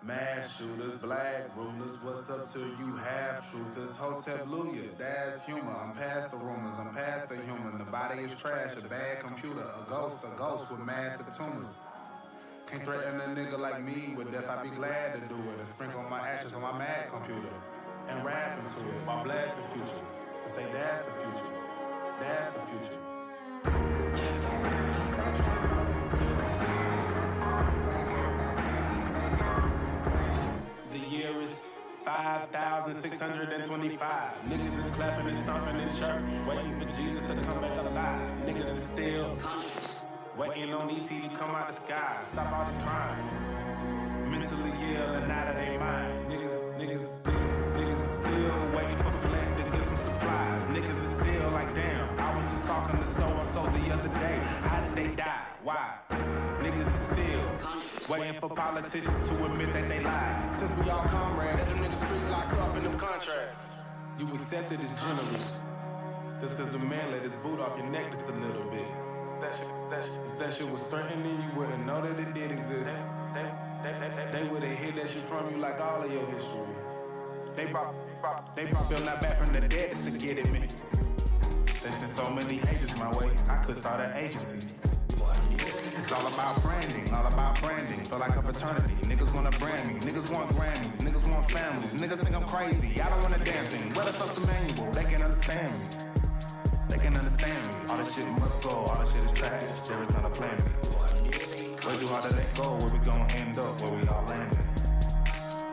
Mass shooters, black rulers, what's up to you half-truthers? Hotep-luya, that's humor. I'm past the rumors, I'm past the human. The body is trash, a bad computer, a ghost with massive tumors. Can't threaten a nigga like me with death, I'd be glad to do it. And sprinkle my ashes on my mad computer. And rap into it, while blast the future. And say that's the future, that's the future. The year is 5,625. Niggas is clapping and stomping in church, waiting for Jesus to come back alive. Niggas is still waiting on ET to come out the sky, stop all these crimes. Mentally ill and out of their mind. Niggas still waiting for Flint to get some supplies. Niggas is still like, damn, I was just talking to so-and-so the other day. How did they die? Why? Niggas is still waiting for politicians to admit that they lied. Since we all comrades, them niggas street locked up in them contracts. You accepted as generous just cause the man let his boot off your neck just a little bit. If that shit was threatening, you wouldn't know that it did exist. They would've hid that shit from you like all of your history. They brought Bill not back from the dead just to get at me. They sent so many agents my way, I could start an agency. It's all about branding, Feel like a fraternity. Niggas wanna brand me, niggas want Grammys, niggas want families. Niggas think I'm crazy, I don't want a damn thing. Where the fuck's the manual? They can understand me. They can understand me. All this shit must go, all this shit is trash. There is not a plan B. Way too hard to let go, where we gon' end up, where we all landing.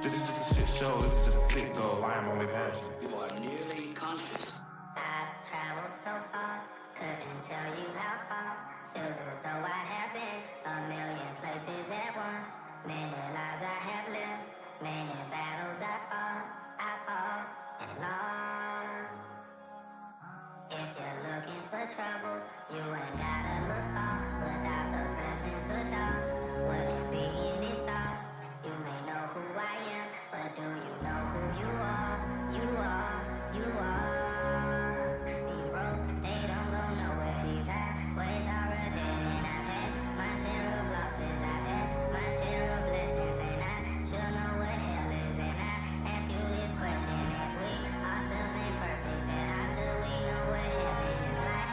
This is just a shit show, this is just a sick goal, I am only passing. You are nearly conscious. I've traveled so far, couldn't tell you how far. Feels as though I have been a million places at once. Many lives I have lived, many battles I fought and lost. If you're looking for trouble, you ain't gotta look far. Without the presence of dark, wouldn't be in these thoughts. You may know who I am, but do you know who you are? You are. These roads, they don't go nowhere. These highways are a dead end. I've had my share of losses, I've had my share of blessings, and I should know what hell is. And I ask you this question: if we ourselves ain't perfect, then how could we know what heaven is like?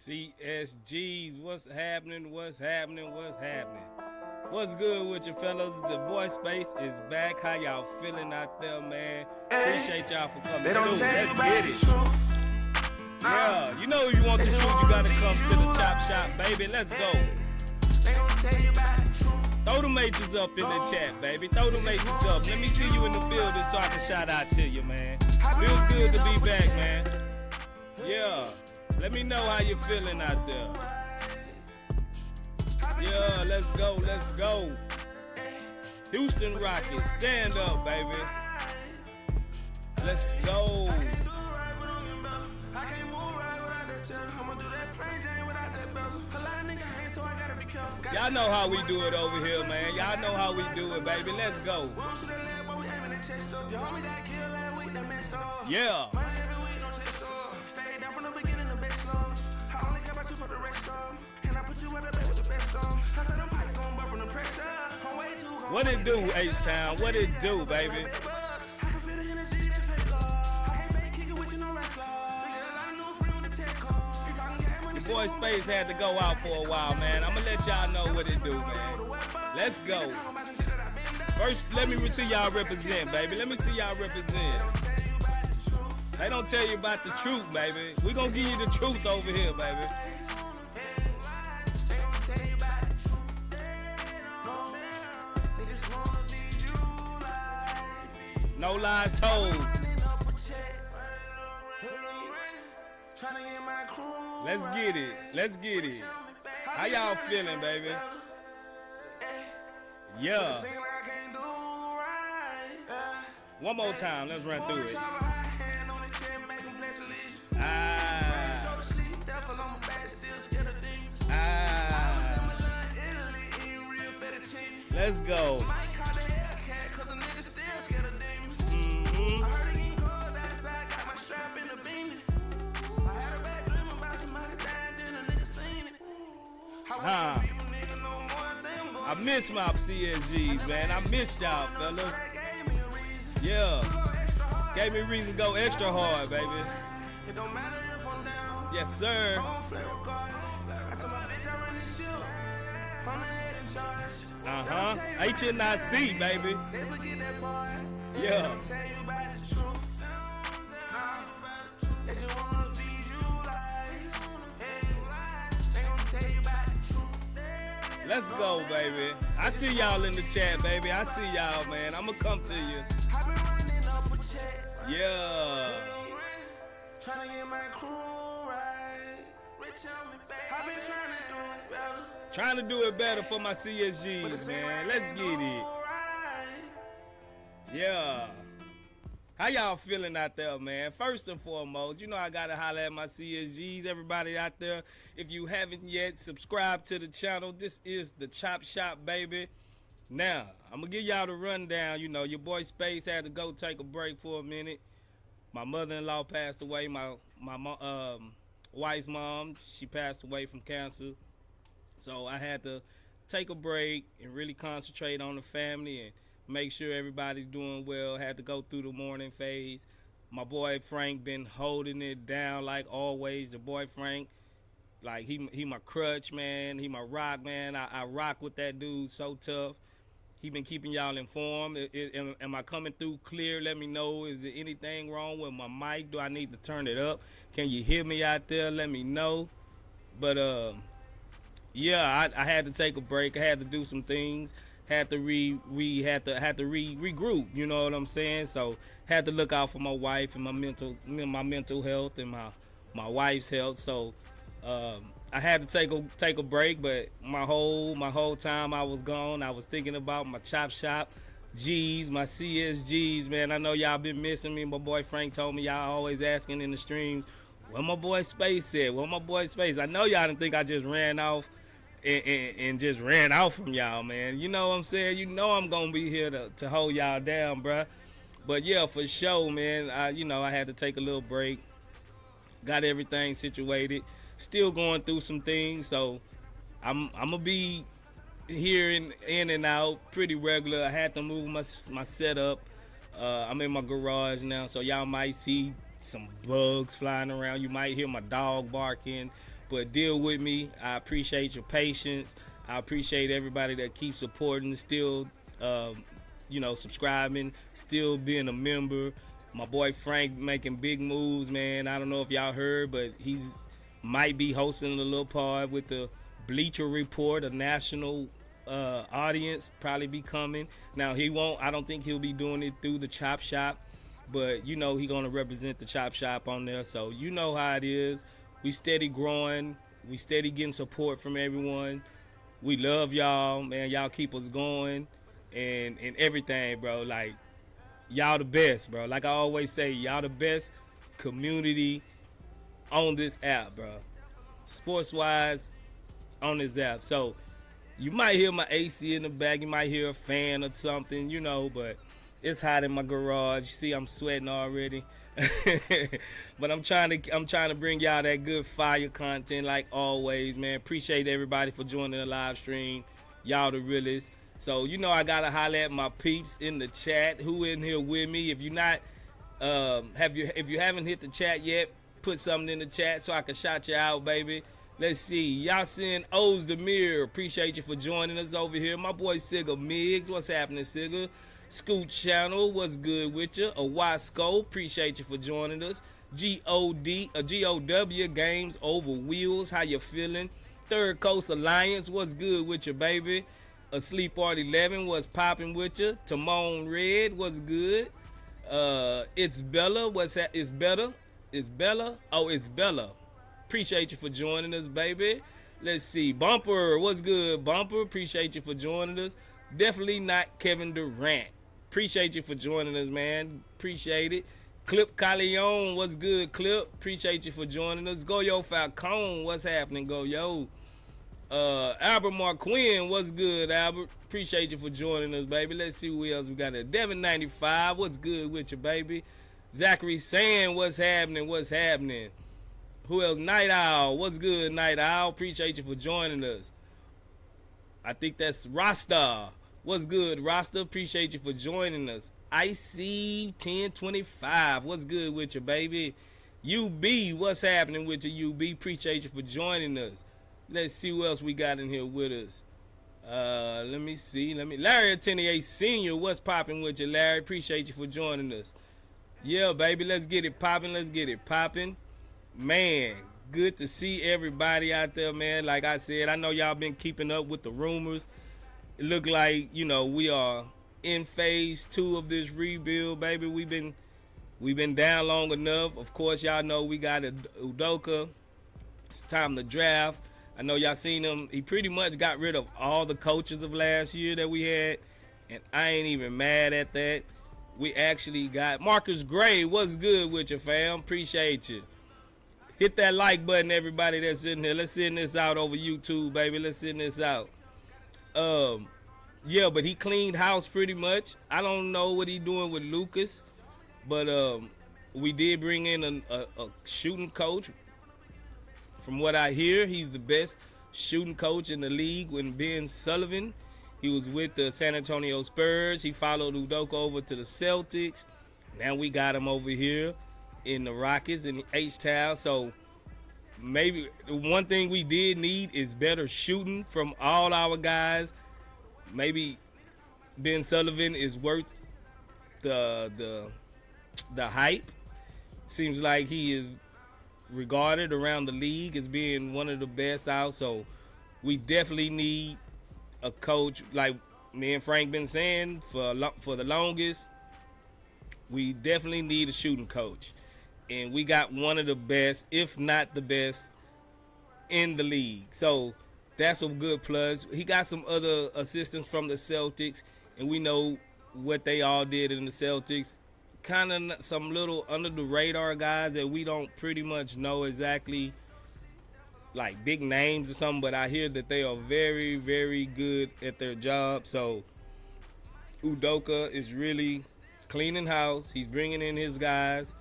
Csg'S, what's happening? What's good with you fellas? The boy Space is back. How y'all feeling out there, man? Appreciate y'all for coming through. Let's get it. Yeah, you know if you want the truth, you gotta come to the chop shop, baby. Let's go. Throw the mages up in the chat, baby. Throw the mages up. Let me see you in the building so I can shout out to you, man. Feels good to be back, man. Yeah. Let me know how you feeling out there. Yeah, let's go. Houston Rockets, stand up, baby. Let's go. Y'all know how we do it over here, man. Y'all know how we do it, baby. Let's go. Yeah. What it do, H-Town? What it do, baby? Your boy Space had to go out for a while, man. I'ma let y'all know what it do, man. Let's go. First, let me see y'all represent, baby. Let me see y'all represent. They don't tell you about the truth, baby. We gonna give you the truth over here, baby. No lies told. Let's get it. How y'all feeling, baby? Yeah. One more time. Let's run through it. Let's go. I miss my CSGs, man. I miss y'all, fellas. Yeah. Gave me a reason to go extra hard, baby. Yes, sir. HNIC, baby. Yeah. Let's go, baby. I see y'all in the chat, baby. I see y'all, man. I'ma come to you. Yeah. Trying to get my crew right. Trying to do it better for my CSGs, man. Let's get it. Yeah. How y'all feeling out there, man? First and foremost, you know I gotta holler at my CSGs. Everybody out there, if you haven't yet, subscribe to the channel. This is the Chop Shop, baby. Now, I'm gonna give y'all the rundown. You know, your boy Space had to go take a break for a minute. My mother-in-law passed away. My wife's mom, she passed away from cancer. So I had to take a break and really concentrate on the family and make sure everybody's doing well. Had to go through the mourning phase. My boy Frank been holding it down like always. The boy Frank, like he my crutch, man. He my rock, man. I rock with that dude, so tough. He been keeping y'all informed. Am I coming through clear? Let me know. Is there anything wrong with my mic? Do I need to turn it up? Can you hear me out there? Let me know. But yeah, I had to take a break. I had to do some things. Had to regroup. You know what I'm saying? So had to look out for my wife and my mental health and my wife's health. So I had to take a break, but my whole time I was gone, I was thinking about my Chop Shop G's, my CSGs, man. I know y'all been missing me. My boy Frank told me y'all always asking in the streams, where my boy Space at? Where my boy Space? I know y'all didn't think I just ran off and just ran out from y'all, man. You know what I'm saying? You know I'm gonna be here to hold y'all down, bruh. But yeah, for sure, man. I had to take a little break. Got everything situated. Still going through some things, so I'm gonna be here in and out pretty regular. I had to move my setup. I'm in my garage now, so y'all might see some bugs flying around. You might hear my dog barking, but deal with me. I appreciate your patience. I appreciate everybody that keeps supporting, still subscribing, still being a member. My boy Frank making big moves, man. I don't know if y'all heard, but he's might be hosting a little pod with the Bleacher Report, a national audience probably be coming. Now he won't, I don't think he'll be doing it through the Chop Shop, but you know he gonna represent the Chop Shop on there. So you know how it is. We steady growing, we steady getting support from everyone. We love y'all, man. Y'all keep us going and everything, bro. Like y'all the best, bro. Like I always say, y'all the best community on this app, bro. Sports wise on this app. So you might hear my AC in the back, you might hear a fan or something, you know, but it's hot in my garage. You see I'm sweating already. But I'm trying to bring y'all that good fire content like always, man. Appreciate everybody for joining the live stream. Y'all the realest. So you know I gotta holler at my peeps in the chat who in here with me. If you're not if you haven't hit the chat yet, put something in the chat so I can shout you out, baby. Let's see. Yasin Ozdemir, appreciate you for joining us over here. My boy Sigga Miggs, what's happening, Sigga? Scoot Channel, what's good with you? Awasco, appreciate you for joining us. GOW Games Over Wheels, how you feeling? Third Coast Alliance, what's good with you, baby? Asleep Art 11, what's popping with you? Timon Red, what's good? It's Bella, what's that? It's better. It's Bella. Oh, it's Bella. Appreciate you for joining us, baby. Let's see. Bumper, what's good, Bumper? Appreciate you for joining us. Definitely not Kevin Durant. Appreciate you for joining us, man. Appreciate it. Clip Calion, what's good, Clip? Appreciate you for joining us. Goyo Falcone, what's happening, Goyo? Albert Marquin, what's good, Albert? Appreciate you for joining us, baby. Let's see who else we got there. Devin95, what's good with you, baby? Zachary saying, what's happening? What's happening? Who else? Night Owl, what's good, Night Owl? Appreciate you for joining us. I think that's Rasta. What's good, Rasta? Appreciate you for joining us. IC1025, what's good with you, baby? UB, what's happening with you, UB? Appreciate you for joining us. Let's see who else we got in here with us. Let me see. Larry Attenuate Senior, what's popping with you, Larry? Appreciate you for joining us. Yeah, baby, let's get it popping. Let's get it popping. Man, good to see everybody out there, man. Like I said, I know y'all been keeping up with the rumors. It look like, you know, we are in phase 2 of this rebuild, baby. We've been down long enough. Of course, y'all know we got Udoka. It's time to draft. I know y'all seen him. He pretty much got rid of all the coaches of last year that we had, and I ain't even mad at that. We actually got Marcus Gray. What's good with you, fam? Appreciate you. Hit that like button, everybody that's in here. Let's send this out over YouTube, baby. Let's send this out. Yeah, but he cleaned house pretty much. I don't know what he doing with Lucas, but we did bring in a shooting coach. From what I hear, he's the best shooting coach in the league. When Ben Sullivan, he was with the San Antonio Spurs. He followed Udoka over to the Celtics. Now we got him over here in the Rockets in H-Town. So maybe the one thing we did need is better shooting from all our guys. Maybe Ben Sullivan is worth the hype. Seems like he is regarded around the league as being one of the best out. So we definitely need a coach, like me and Frank been saying for the longest. We definitely need a shooting coach, and we got one of the best, if not the best, in the league. So that's a good plus. He got some other assistants from the Celtics, and we know what they all did in the Celtics. Kind of some little under the radar guys that we don't pretty much know exactly, like big names or something, but I hear that they are very, very good at their job. So Udoka is really cleaning house. He's bringing in his guys.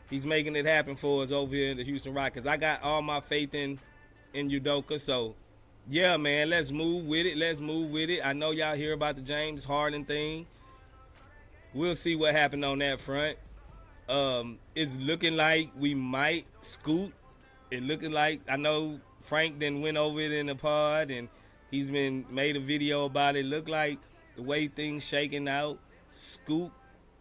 He's making it happen for us over here in the Houston Rockets. I got all my faith in Udoka. So yeah, man, let's move with it. Let's move with it. I know y'all hear about the James Harden thing. We'll see what happened on that front. It's looking like we might scoot. It looking like, I know Frank then went over it in the pod, and he's made a video about it. Look like the way things shaking out, Scoot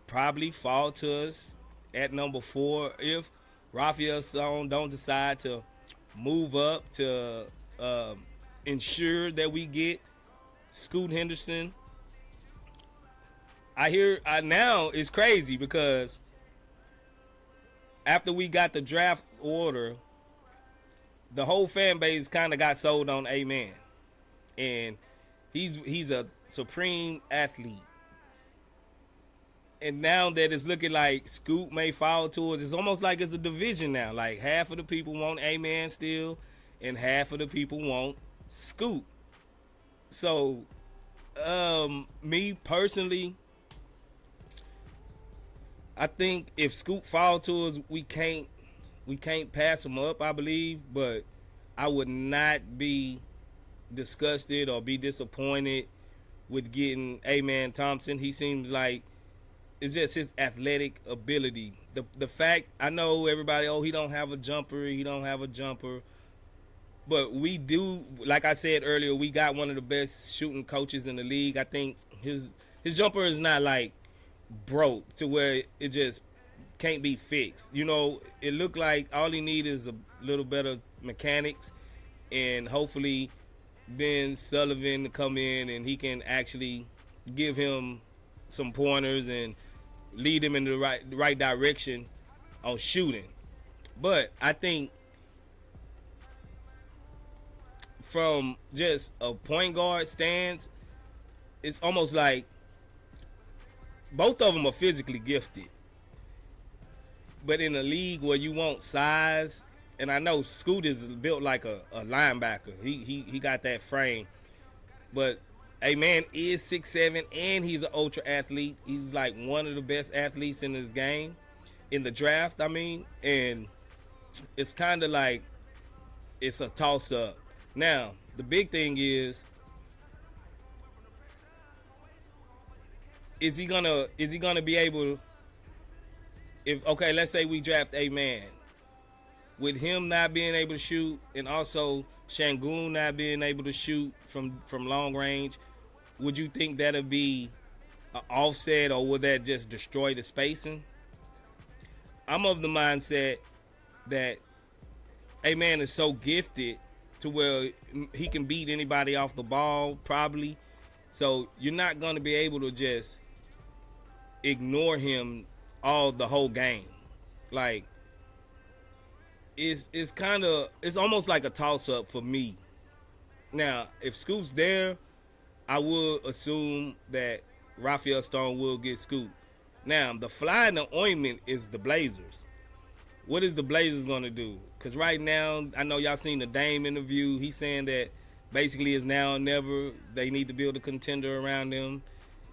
probably fall to us at number 4 if Rafael Stone don't decide to move up to ensure that we get Scoot Henderson. Now it's crazy because after we got the draft order, the whole fan base kind of got sold on Amen. And he's a supreme athlete. And now that it's looking like Scoot may fall towards, it's almost like it's a division now. Like half of the people want Amen still, and half of the people want Scoot. So, me personally, I think if Scoot fall to us, we can't pass him up, I believe, but I would not be disgusted or be disappointed with getting Amen Thompson. He seems like it's just his athletic ability. The fact, I know everybody, he don't have a jumper, but we do, like I said earlier, we got one of the best shooting coaches in the league. I think his jumper is not like broke to where it just can't be fixed. You know, it looked like all he needs is a little better mechanics, and hopefully Ben Sullivan to come in and he can actually give him some pointers and lead him in the right direction on shooting. But I think from just a point guard stance, it's almost like both of them are physically gifted. But in a league where you want size, and I know Scoot is built like a linebacker. He got that frame. But a man is 6'7", and he's an ultra athlete. He's like one of the best athletes in his game, in the draft, I mean. And it's kind of like it's a toss-up. Now, the big thing is he gonna be able, if, okay, let's say we draft a man, with him not being able to shoot and also Şengün not being able to shoot from long range, would you think that'll be an offset, or would that just destroy the spacing? I'm of the mindset that a man is so gifted to where he can beat anybody off the ball, probably. So you're not going to be able to just ignore him the whole game. Like, it's almost like a toss-up for me. Now, if Scoot's there, I would assume that Rafael Stone will get Scoot. Now, the fly in the ointment is the Blazers. What is the Blazers going to do? Because right now, I know y'all seen the Dame interview. He's saying that basically it's now or never. They need to build a contender around them.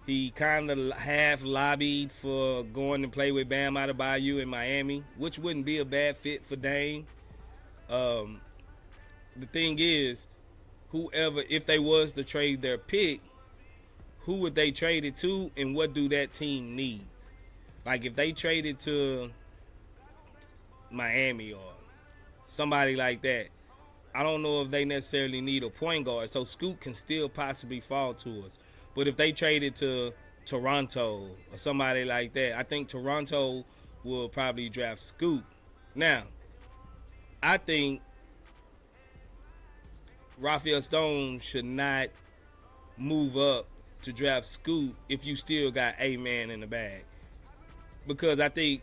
He kind of half lobbied for going to play with Bam Adebayo in Miami, which wouldn't be a bad fit for Dame. The thing is, whoever, if they was to trade their pick, who would they trade it to, and what do that team needs? Like, if they traded to Miami or somebody like that, I don't know if they necessarily need a point guard. So Scoot can still possibly fall to us. But if they traded to Toronto or somebody like that, I think Toronto will probably draft Scoot. Now, I think Rafael Stone should not move up to draft Scoot if you still got a man in the bag. Because I think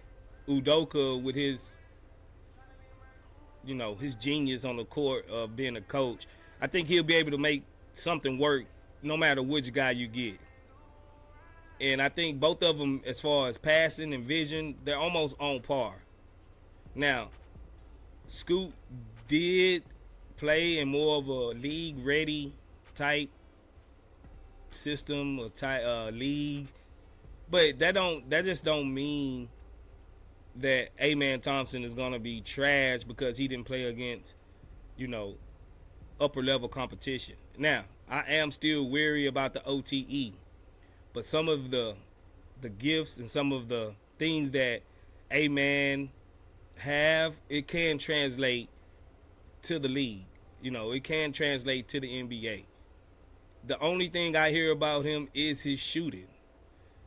Udoka, with his, his genius on the court of being a coach, I think he'll be able to make something work no matter which guy you get. And I think both of them, as far as passing and vision, they're almost on par. Now, Scoot did play in more of a league-ready type system or type league, but that just don't mean that A-Man Thompson is gonna be trash because he didn't play against, upper level competition. Now, I am still weary about the OTE, but some of the gifts and some of the things that A-Man have, it can translate to the league. It can translate to the NBA. The only thing I hear about him is his shooting.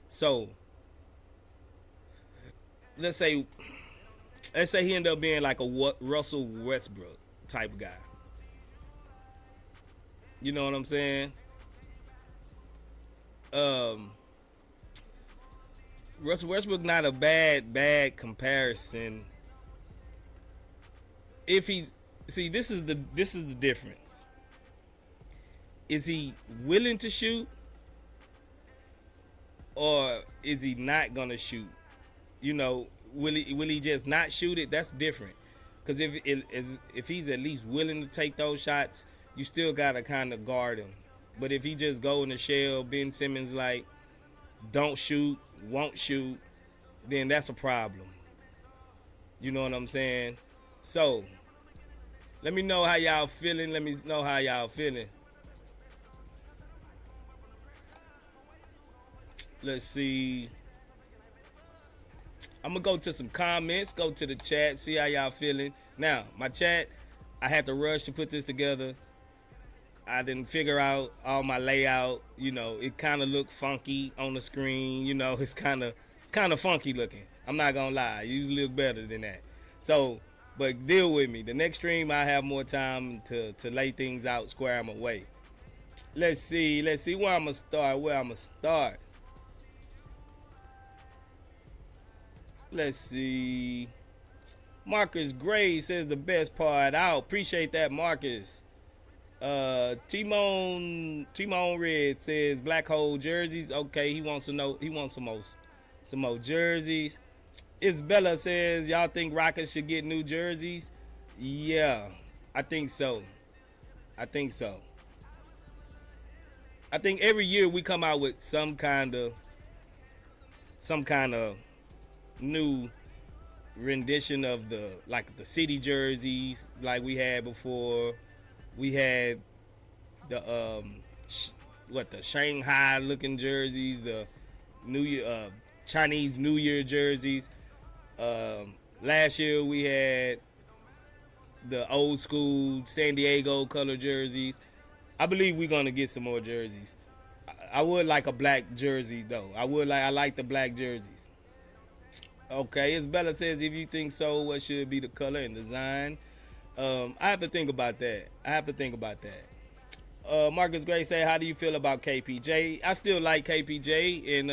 So, let's say he ended up being like a Russell Westbrook type guy. You know what I'm saying? Russell Westbrook not a bad comparison. If he's, see, this is the difference. Is he willing to shoot, or is he not gonna shoot? Will he just not shoot it? That's different. Because if he's at least willing to take those shots, you still gotta kind of guard him. But if he just go in the shell, Ben Simmons like, don't shoot, won't shoot, then that's a problem. You know what I'm saying? So, let me know how y'all feeling. Let's see. I'm going to go to some comments, go to the chat, see how y'all feeling. Now, my chat, I had to rush to put this together. I didn't figure out all my layout. It kind of looked funky on the screen. It's kind of funky looking. I'm not going to lie. It usually look better than that. So, but deal with me. The next stream, I have more time to lay things out, square them away. Let's see where I'm going to start. Let's see. Marcus Gray says the best part out. Appreciate that, Marcus. Timon Red says black hole jerseys. Okay, he wants some more jerseys. Isabella says y'all think Rockets should get new jerseys. Yeah, I think so. I think every year we come out with some kind of new rendition of the city jerseys like we had before. We had the the Shanghai looking jerseys, the Chinese New Year jerseys. Last year we had the old school San Diego color jerseys. I believe we're gonna get some more jerseys. I would like a black jersey though. I like the black jerseys. Okay, Isabella says if you think so, what should be the color and design? I have to think about that. Marcus Gray say, how do you feel about KPJ? I still like KPJ, and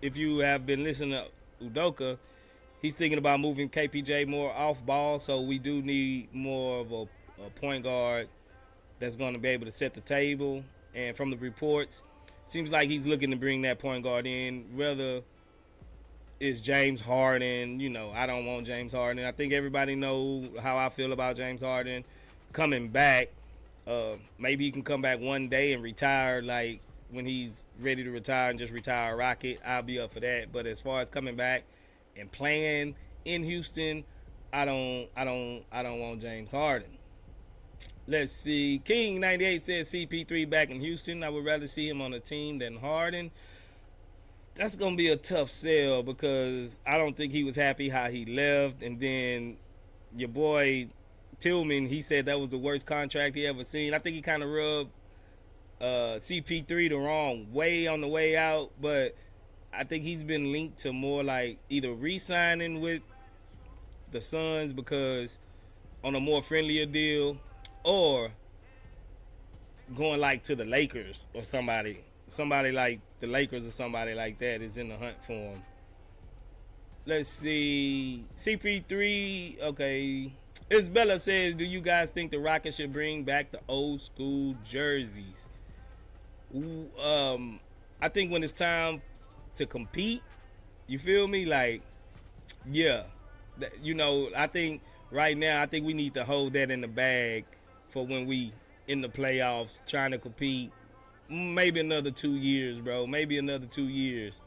if you have been listening to Udoka, he's thinking about moving KPJ more off ball, so we do need more of a point guard that's going to be able to set the table. And from the reports, seems like he's looking to bring that point guard in. Whether it's James Harden, I don't want James Harden. I think everybody know how I feel about James Harden coming back. Maybe he can come back one day and retire, like when he's ready to retire and just retire a Rocket. I'll be up for that. But as far as coming back and playing in Houston, I don't want James Harden. Let's see. King 98 says CP3 back in Houston. I would rather see him on a team than Harden. That's going to be a tough sell because I don't think he was happy how he left. And then your boy Tillman, he said that was the worst contract he ever seen. I think he kind of rubbed CP3 the wrong way on the way out. But I think he's been linked to more like either re-signing with the Suns because on a more friendlier deal, or going like to the Lakers or somebody like the Lakers or somebody like that is in the hunt for him. Let's see. CP3, okay. Isabella says, do you guys think the Rockets should bring back the old school jerseys? I think when it's time to compete, you feel me? Like, yeah. I think right now, I think we need to hold that in the bag for when we in the playoffs trying to compete. Maybe another 2 years, bro. Maybe another 2 years.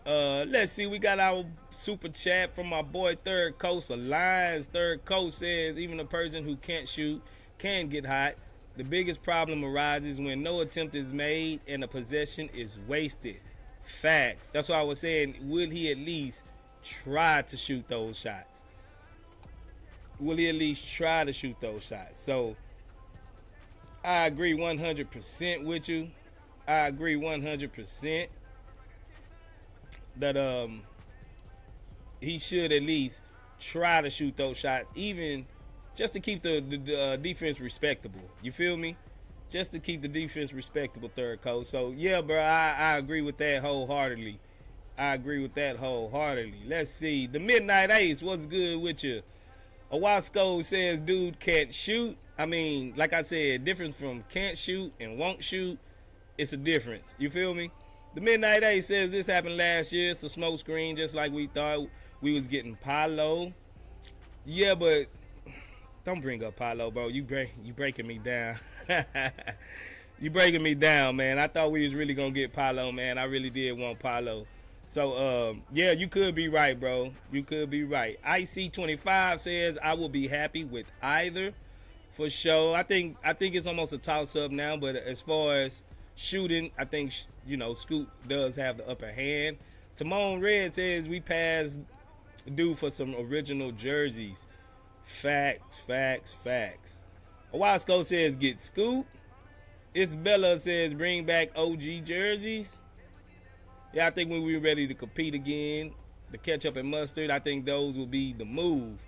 Let's see. We got our super chat from my boy Third Coast Alliance. Third Coast says, even a person who can't shoot can get hot. The biggest problem arises when no attempt is made and a possession is wasted. Facts. That's why I was saying, would he at least try to shoot those shots? Will he at least try to shoot those shots? So, I agree 100% with you. I agree 100% that he should at least try to shoot those shots, even just to keep the defense respectable. You feel me? Just to keep the defense respectable, Third Coast. So, yeah, bro, I agree with that wholeheartedly. Let's see. The Midnight Ace, what's good with you? Owasco says, dude can't shoot. I mean, like I said, difference from can't shoot and won't shoot, it's a difference. You feel me? The Midnight Ace says this happened last year. It's a smoke screen, just like we thought we was getting Paolo. Yeah, but don't bring up Paolo, bro. You breaking me down. You breaking me down, man. I thought we was really gonna get Paolo, man. I really did want Paolo. So, yeah, you could be right, bro. You could be right. IC25 says, I will be happy with either for sure. I think it's almost a toss-up now, but as far as shooting, I think, Scoot does have the upper hand. Timon Red says, we passed due for some original jerseys. Facts. Owasco says, get Scoot. Isabella says, bring back OG jerseys. Yeah, I think when we're ready to compete again, the ketchup and mustard, I think those will be the move.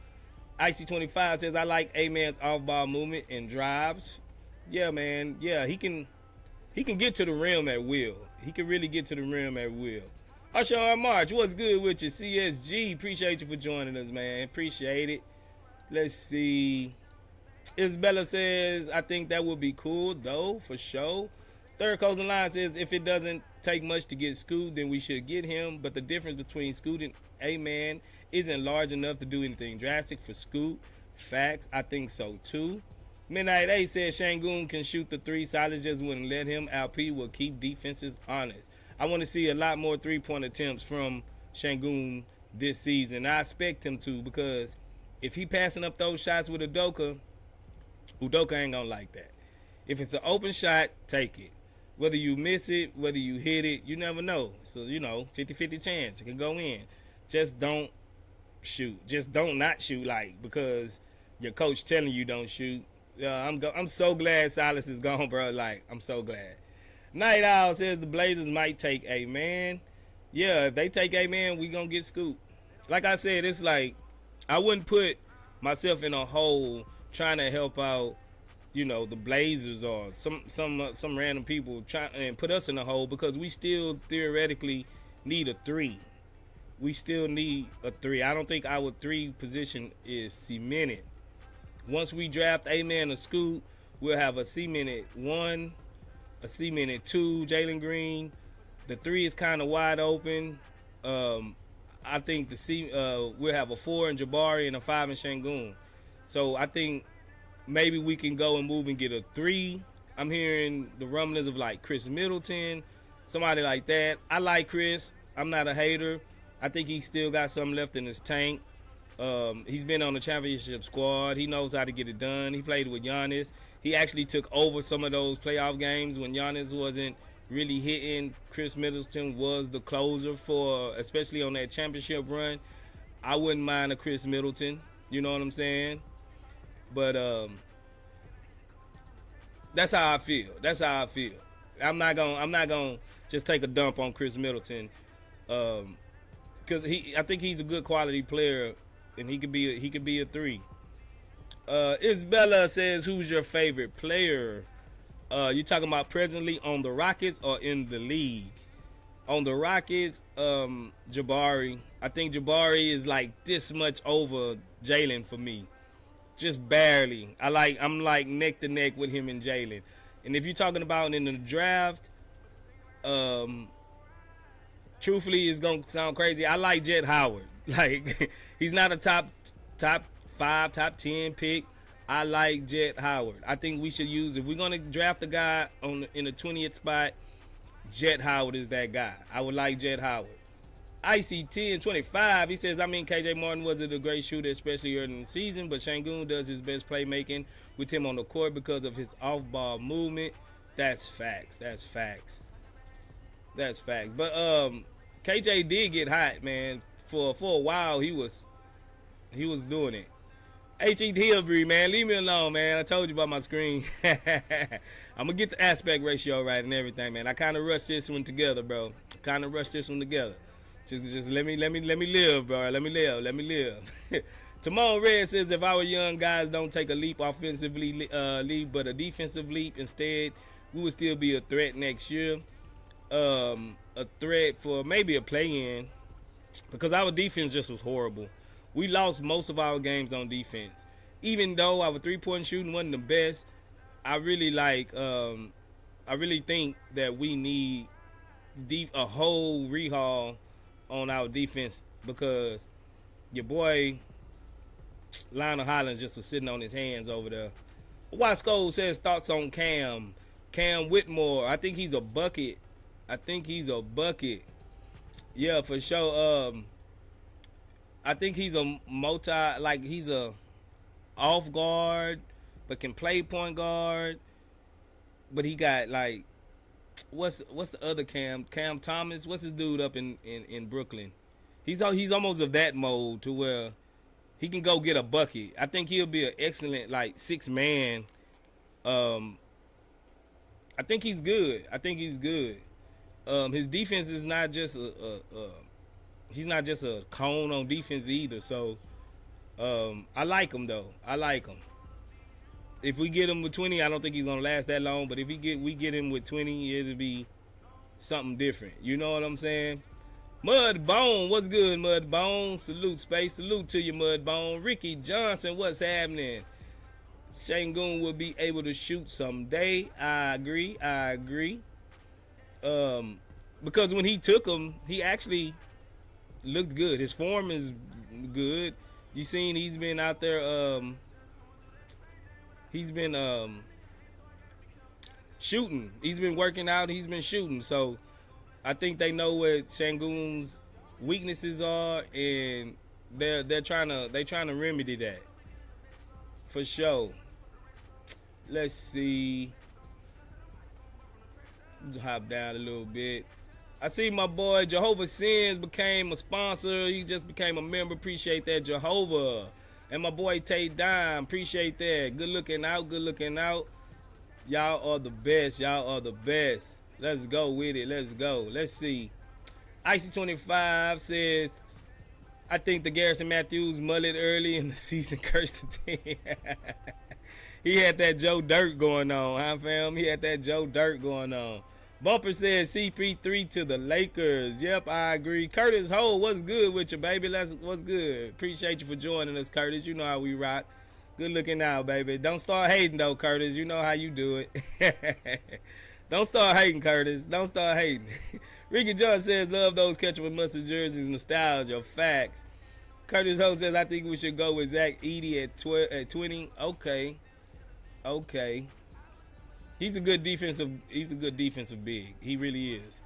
IC25 says, I like A-Man's off-ball movement and drives. Yeah, man. Yeah, he can get to the rim at will. He can really get to the rim at will. Usher March, what's good with you? Csg, appreciate you for joining us, man. Appreciate it. Let's see. Isabella says, I think that would be cool, though, for sure. Third Coast Line says, if it doesn't take much to get Scoot, then we should get him. But the difference between Scoot and A-Man isn't large enough to do anything drastic for Scoot. Facts, I think so, too. Midnight A says, Şengün can shoot the three. Silas just wouldn't let him. LP will keep defenses honest. I want to see a lot more three-point attempts from Şengün this season. I expect him to, because if he passing up those shots with Udoka ain't gonna like that. If it's an open shot, take it. Whether you miss it, whether you hit it, you never know. So, 50-50 chance. It can go in. Just don't shoot. Just don't not shoot, because your coach telling you don't shoot. I'm so glad Silas is gone, bro. I'm so glad. Night Owl says the Blazers might take A-Man. Yeah, if they take A-Man, we gonna get Scoot. Like I said, it's I wouldn't put myself in a hole trying to help out, the Blazers or some random people and put us in a hole, because we still theoretically need a three. We still need a three. I don't think our three position is cemented. Once we draft A-Man or Scoot, we'll have a cemented 1, a cemented 2, Jalen Green. The 3 is kind of wide open. I think we'll have a 4 in Jabari and a 5 in Şengün. So I think maybe we can go and move and get a 3. I'm hearing the rumblings of Chris Middleton, somebody like that. I like Chris. I'm not a hater. I think he still got something left in his tank. He's been on the championship squad. He knows how to get it done. He played with Giannis. He actually took over some of those playoff games when Giannis wasn't really hitting. Chris Middleton was the closer especially on that championship run. I wouldn't mind a Chris Middleton. You know what I'm saying? But that's how I feel. I'm not gonna just take a dump on Chris Middleton, because I think he's a good quality player, and he could be a 3. Isabella says, who's your favorite player? You talking about presently on the Rockets or in the league? On the Rockets, Jabari. I think Jabari is this much over Jalen for me. Just barely. I'm neck to neck with him and Jalen. And if you're talking about in the draft, truthfully, it's gonna sound crazy. I like Jet Howard. He's not a top 5, top 10 pick. I like Jet Howard. I think we should use, if we're gonna draft a guy in the 20th spot, Jet Howard is that guy. I would like Jet Howard. IC1025, he says, KJ Martin wasn't a great shooter, especially early in the season, but Şengün does his best playmaking with him on the court because of his off-ball movement. That's facts. But KJ did get hot, man. For a while, he was doing it. H.E. Hillbury, man, leave me alone, man. I told you about my screen. I'm gonna get the aspect ratio right and everything, man. I kind of rushed this one together, bro. Just let me live, bro. Let me live. Timon Red says, if our young guys don't take a leap offensively, but a defensive leap instead, we would still be a threat next year. A threat for maybe a play-in, because our defense just was horrible. We lost most of our games on defense. Even though our three-point shooting wasn't the best, I really think that we need a whole rehaul on our defense, because your boy Lionel Hollins just was sitting on his hands over there. Wasco says thoughts on Cam Whitmore. I think he's a bucket. Yeah, for sure. I think he's a he's a off guard, but can play point guard. But he got what's the other Cam Thomas? What's his dude up in Brooklyn? He's almost of that mode to where he can go get a bucket. I think he'll be an excellent 6-man. I think he's good. His defense is not just he's not just a cone on defense either. So I like him though. If we get him with 20, I don't think he's gonna last that long. But if we get him with 20, it'll be something different. You know what I'm saying? Mudbone, what's good, Mudbone? Salute, Space. Salute to you, Mudbone. Ricky Johnson, what's happening? Şengün will be able to shoot someday. I agree. Because when he took him, he actually looked good. His form is good. You seen he's been out there. He's been shooting. He's been working out. He's been shooting. So I think they know what Şengün's weaknesses are, and they're trying to remedy that for sure. Let's see. Hop down a little bit. I see my boy Jehovah Sins became a sponsor. He just became a member. Appreciate that, Jehovah. And my boy Tay Dime. Appreciate that. Good looking out. Good looking out. Y'all are the best. Y'all are the best. Let's go with it. Let's go. Let's see. Icy25 says, I think the Garrison Matthews mullet early in the season cursed the team. He had that Joe Dirt going on, huh, fam? He had that Joe Dirt going on. Bumper says CP3 to the Lakers. Yep, I agree. Curtis Ho, what's good with you, baby? What's good? Appreciate you for joining us, Curtis. You know how we rock. Good looking out, baby. Don't start hating, though, Curtis. You know how you do it. Don't start hating, Curtis. Don't start hating. Ricky John says, love those ketchup and mustard jerseys. Nostalgia. Facts. Curtis Ho says, I think we should go with Zach Edey at 20. Okay. He's a good defensive big. He really is.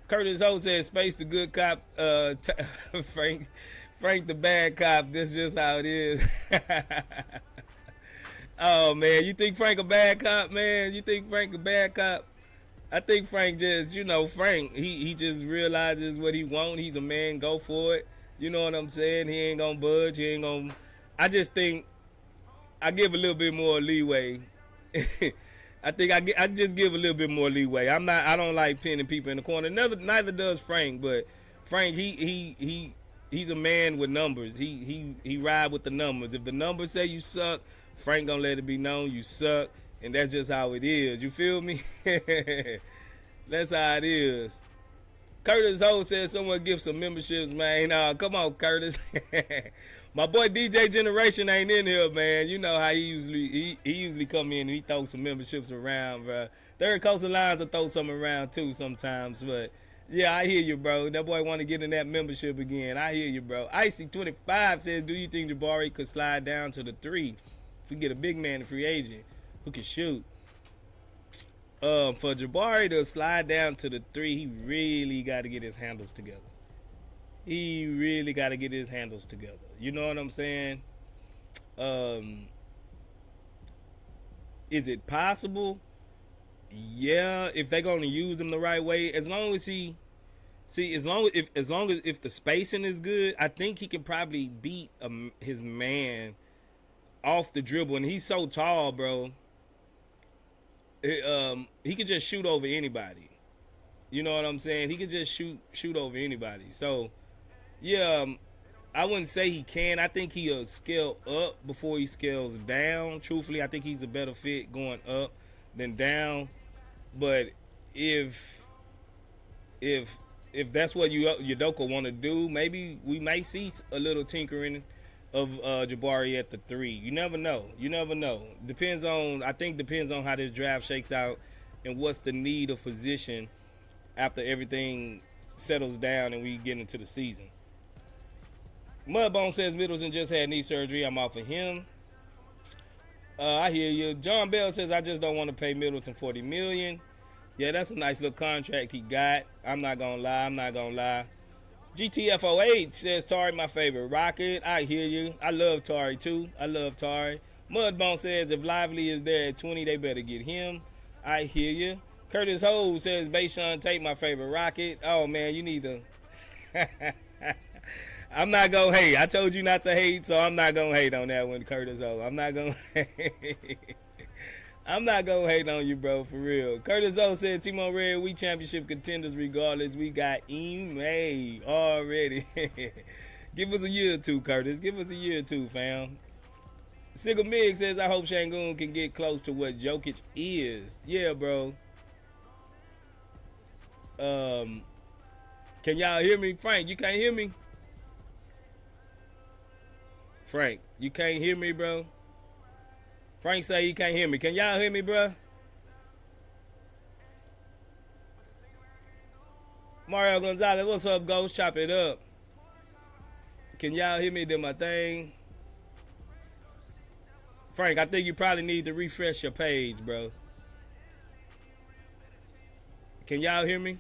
Curtis Ho says, Space the good cop, Frank the bad cop. That's just how it is. Oh, man. You think Frank a bad cop, man? You think Frank a bad cop? I think Frank just, Frank, he just realizes what he wants. He's a man. Go for it. You know what I'm saying? He ain't going to budge. He ain't going to. I just think I give a little bit more leeway. I think I just give a little bit more leeway. I don't like pinning people in the corner. Neither does Frank, but Frank, he's a man with numbers. He ride with the numbers. If the numbers say you suck, Frank gonna let it be known you suck, and that's just how it is. You feel me? That's how it is. Curtis Ho says someone give some memberships, man. Come on, Curtis. My boy DJ Generation ain't in here, man. You know how he usually come in and he throw some memberships around, bro. Third Coastal Lines will throw some around too sometimes, but yeah, I hear you, bro. That boy want to get in that membership again. I hear you, bro. Icy25 says, do you think Jabari could slide down to the 3 if we get a big man, a free agent who can shoot? For Jabari to slide down to the 3, he really got to get his handles together. He really got to get his handles together. You know what I'm saying? Is it possible? Yeah, if they're going to use him the right way, as long as if the spacing is good, I think he can probably beat his man off the dribble, and he's so tall, bro. He could just shoot over anybody. You know what I'm saying? He could just shoot over anybody. So, yeah, I wouldn't say he can. I think he'll scale up before he scales down. Truthfully, I think he's a better fit going up than down. But if that's what Udoka want to do, maybe we might see a little tinkering of Jabari at the 3. You never know. Depends on how this draft shakes out and what's the need of position after everything settles down and we get into the season. Mudbone says Middleton just had knee surgery. I'm off of him. I hear you. John Bell says I just don't want to pay Middleton $40 million. Yeah, that's a nice little contract he got. I'm not gonna lie. GTFOH says Tari my favorite Rocket. I hear you. I love Tari too. Mudbone says if Lively is there at 20, they better get him. I hear you. Curtis Ho says Bayshawn Tate my favorite Rocket. Oh man, you need to. I'm not gonna hate. I told you not to hate, so I'm not gonna hate on that one, Curtis Ho. I'm not gonna hate on you, bro, for real. Curtis O said, Timo Red, we championship contenders regardless. We got Ime already. Give us a year or two, Curtis. Give us a year or two, fam. Sigga Mig says, I hope Şengün can get close to what Jokic is. Yeah, bro. Can y'all hear me? Frank, you can't hear me? Frank, you can't hear me, bro? Frank say he can't hear me. Can y'all hear me, bruh? Mario Gonzalez, what's up, Ghost? Chop it up. Can y'all hear me? Do my thing. Frank, I think you probably need to refresh your page, bro. Can y'all hear me?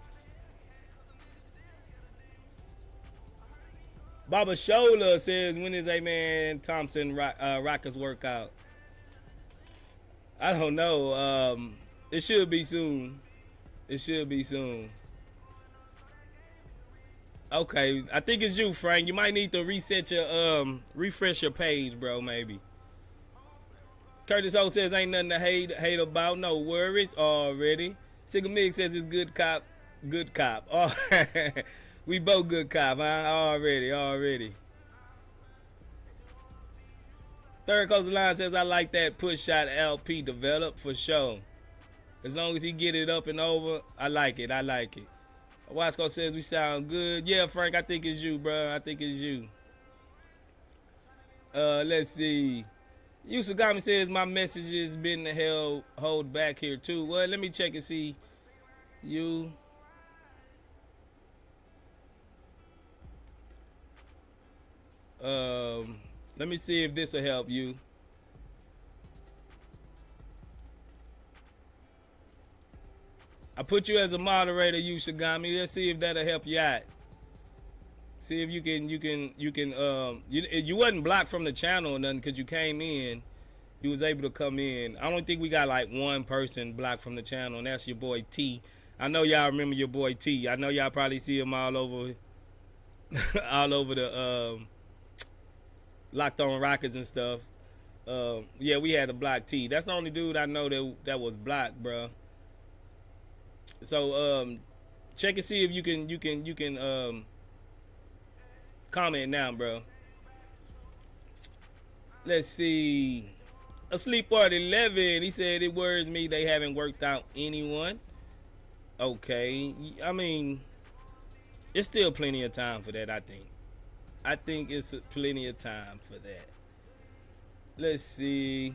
Baba Shola says, when is A-Man Thompson Rockets workout? I don't know. It should be soon. It should be soon. Okay, I think it's you, Frank. You might need to reset your refresh your page, bro, maybe. Curtis O says ain't nothing to hate about. No worries already. Sigga Mig says it's good cop. Good cop. Oh, we both good cop, huh? Already. Third Coastal Line says I like that push shot LP develop for sure. As long as he get it up and over, I like it. Wasco says we sound good. Yeah, Frank, I think it's you, bro. I think it's you. Let's see. Yusugami says my message has been hold back here too. Well, let me check and see. You. Let me see if this will help you. I put you as a moderator, Yusugami. Let's see if that'll help you out. See if you can you wasn't blocked from the channel or nothing because you came in. You was able to come in. I don't think we got like one person blocked from the channel, and that's your boy T. I know y'all remember your boy T. I know y'all probably see him all over all over the Locked On Rockets and stuff. Yeah, we had to block T. That's the only dude I know that was blocked, bro. So check and see if you can comment now, bro. Let's see. Asleep at 11. He said it worries me they haven't worked out anyone. Okay, I mean, it's still plenty of time for that. I think it's plenty of time for that. Let's see.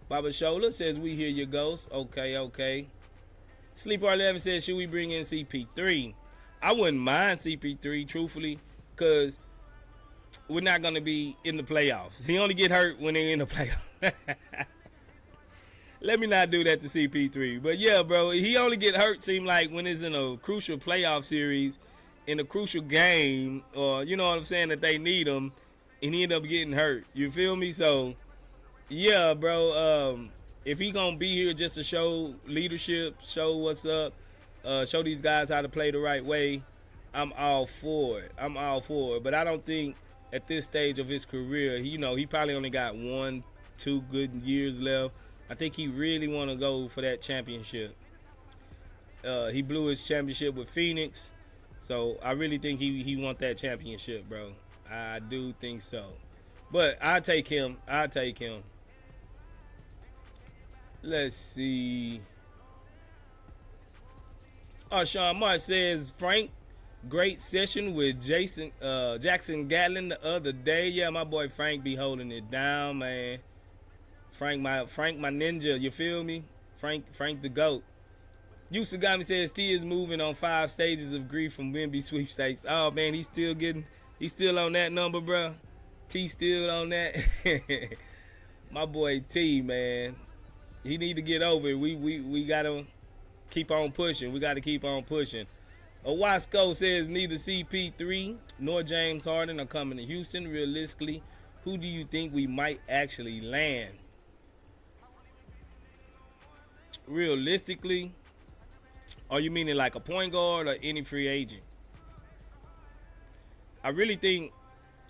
Baba Shola says we hear your ghost. Okay. Sleeper 11 says, should we bring in CP3? I wouldn't mind CP3, truthfully, because we're not going to be in the playoffs. He only get hurt when they're in the playoffs. Let me not do that to CP3. But yeah, bro, he only get hurt, seem like, when it's in a crucial playoff series, in a crucial game, or, you know what I'm saying, that they need him, and he end up getting hurt. You feel me? So, yeah, bro, if he gonna be here just to show leadership, show what's up, show these guys how to play the right way, I'm all for it. But I don't think at this stage of his career, he probably only got 1-2 good years left. I think he really want to go for that championship. He blew his championship with Phoenix, so I really think he want that championship, bro. I do think so. But I'll take him. Let's see. Oh, Sean Mark says, Frank, great session with Jackson Gatlin the other day. Yeah, my boy Frank be holding it down, man. Frank my ninja, you feel me? Frank the GOAT. Yusugami says T is moving on 5 stages of grief from Wemby sweepstakes. Oh man, he's still on that number, bro. T still on that. My boy T, man. He need to get over it. We gotta keep on pushing. Owasco says neither CP3 nor James Harden are coming to Houston. Realistically, who do you think we might actually land? Realistically, are you meaning like a point guard or any free agent? I really think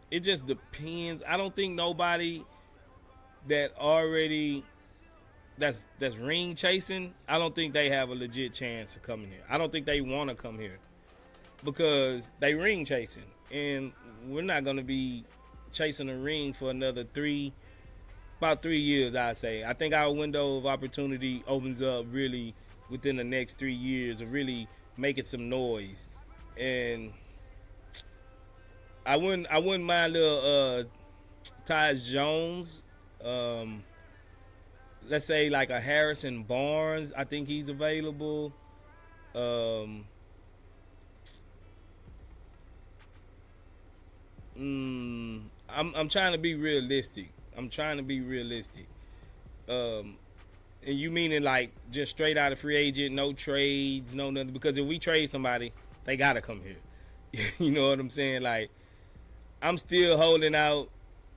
it just depends. I don't think nobody that already that's ring chasing, I don't think they have a legit chance of coming here. I don't think they want to come here because they ring chasing, and we're not going to be chasing a ring for another about 3 years, I'd say. I think our window of opportunity opens up really within the next 3 years of really making some noise. And I wouldn't mind little Tyus Jones let's say like a Harrison Barnes. I think he's available. I'm trying to be realistic. And you meaning like just straight out of free agent, no trades, no nothing? Because if we trade somebody, they gotta come here. You know what I'm saying? Like, I'm still holding out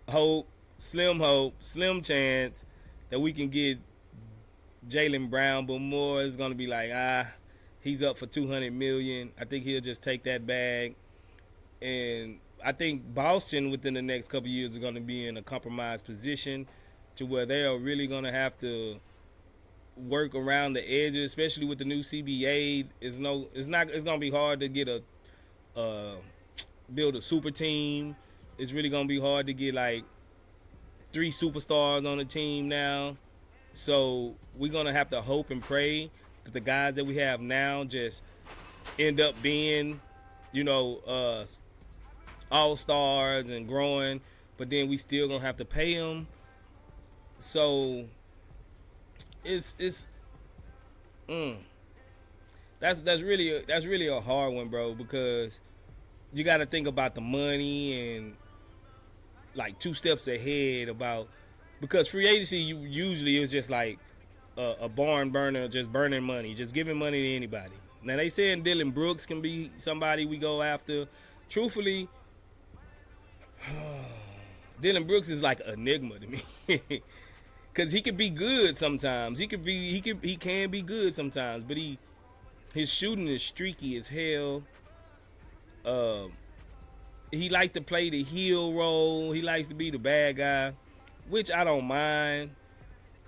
hope, slim chance that we can get Jaylen Brown, but more is gonna be like, he's up for $200 million. I think he'll just take that bag, and I think Boston within the next couple of years are gonna be in a compromised position to where they are really gonna have to work around the edges, especially with the new CBA. It's gonna be hard to get build a super team. It's really gonna be hard to get like 3 superstars on the team now. So we're gonna have to hope and pray that the guys that we have now just end up being, all stars and growing. But then we still gonna have to pay them. So that's really a hard one, bro, because you got to think about the money and like 2 steps ahead because free agency usually is just like a barn burner, just burning money, just giving money to anybody. Now they saying Dylan Brooks can be somebody we go after. Truthfully, Dylan Brooks is like an enigma to me. Cause he can be good sometimes. He can be good sometimes, but his shooting is streaky as hell. He likes to play the heel role. He likes to be the bad guy, which I don't mind.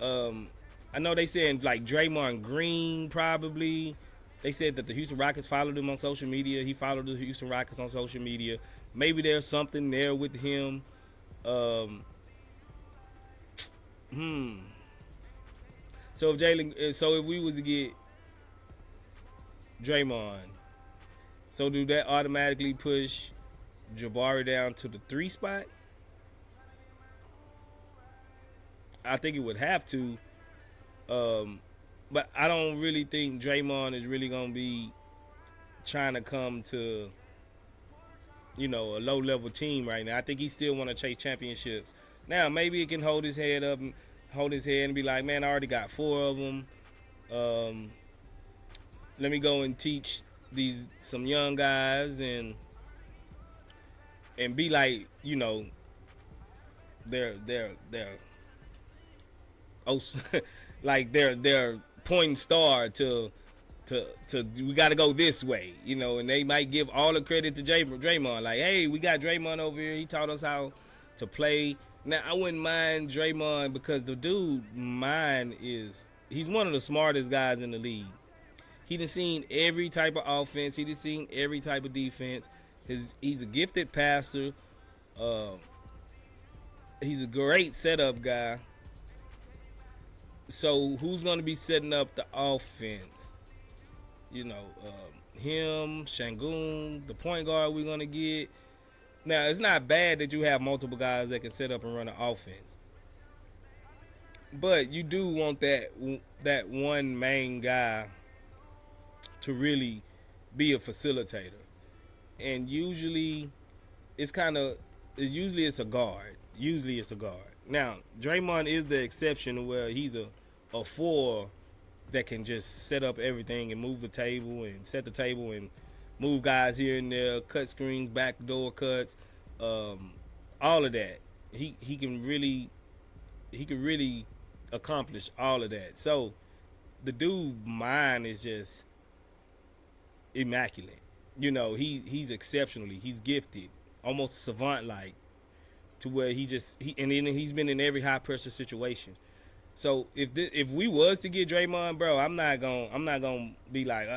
I know they saying like Draymond Green probably. They said that the Houston Rockets followed him on social media. He followed the Houston Rockets on social media. Maybe there's something there with him. So if we was to get Draymond, so do that automatically push Jabari down to the 3 spot? I think it would have to. But I don't really think Draymond is really gonna be trying to come to, a low-level team right now. I think he still want to chase championships. Now, maybe he can hold his head and be like, man, I already got 4 of them. Let me go and teach some young guys and be like, they're like they're pointing star to we got to go this way, and they might give all the credit to Draymond. Like, hey, we got Draymond over here. He taught us how to play. Now, I wouldn't mind Draymond because the dude, he's one of the smartest guys in the league. He done seen every type of offense. He done seen every type of defense. He's a gifted passer. He's a great setup guy. So who's going to be setting up the offense? Him, Şengün, the point guard we're going to get. Now, it's not bad that you have multiple guys that can set up and run an offense. But you do want that one main guy to really be a facilitator. And usually it's a guard. Now, Draymond is the exception where he's a 4 that can just set up everything and move the table and set the table and move guys here and there, cut screens, backdoor cuts, all of that. He can really accomplish all of that. So the dude mind is just immaculate. He's exceptionally, he's gifted, almost savant like, to where and then he's been in every high pressure situation. So if we was to get Draymond, bro, I'm not gonna be like,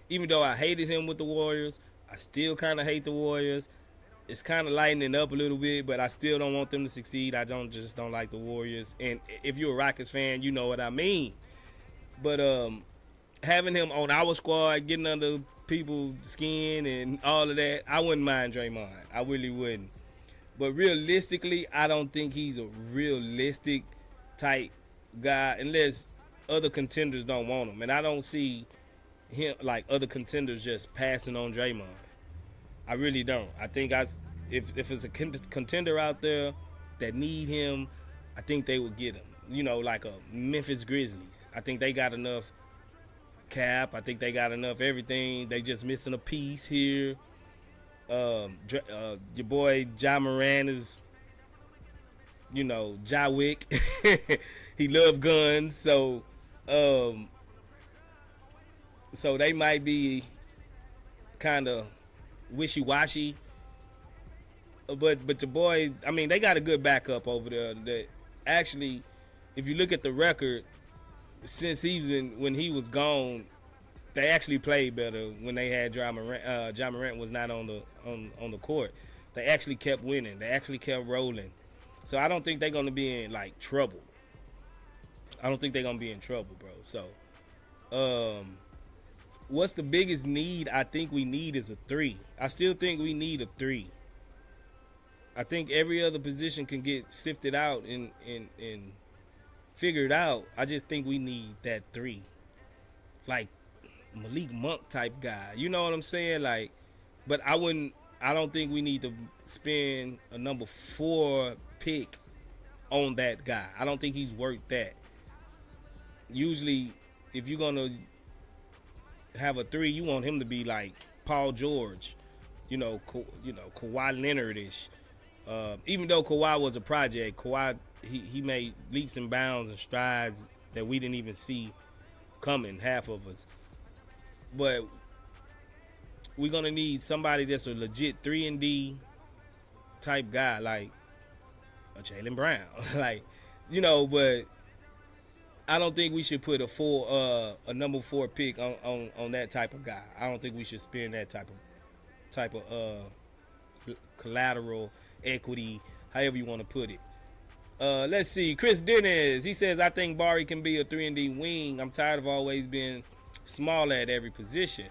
even though I hated him with the Warriors, I still kind of hate the Warriors. It's kind of lightening up a little bit, but I still don't want them to succeed. I don't like the Warriors. And if you're a Rockets fan, you know what I mean. But having him on our squad, getting under people's skin and all of that, I wouldn't mind Draymond. I really wouldn't. But realistically, I don't think he's a realistic type guy unless other contenders don't want him. And I don't see him like other contenders just passing on Draymond. I really don't. I think if it's a contender out there that need him, I think they would get him. You know, like a Memphis Grizzlies. I think they got enough cap. I think they got enough everything. They just missing a piece here. Your boy Ja Moran is, you know, Ja Wick. He love guns, so they might be kind of wishy-washy. But the boy, I mean, they got a good backup over there. That actually, if you look at the record, since when he was gone, they actually played better when they had Ja Morant was not on the court. They actually kept winning. They actually kept rolling. So I don't think they're gonna be in like trouble. I don't think they're gonna be in trouble, bro. So, what's the biggest need? I think we need is a 3. I still think we need a 3. I think every other position can get sifted out and figured out. I just think we need that 3, like Malik Monk type guy. You know what I'm saying? Like, but I don't think we need to spend a number 4 pick on that guy. I don't think he's worth that. Usually, if you're gonna have a 3, you want him to be like Paul George, Kawhi Leonard-ish. Even though Kawhi was a project, Kawhi he made leaps and bounds and strides that we didn't even see coming, half of us. But we're gonna need somebody that's a legit 3-and-D type guy, like a Jaylen Brown, But I don't think we should put a number 4 pick on that type of guy. I don't think we should spend that type of collateral equity, however you want to put it. Let's see. Chris Dennis, he says, I think Bari can be a 3-and-D wing. I'm tired of always being small at every position.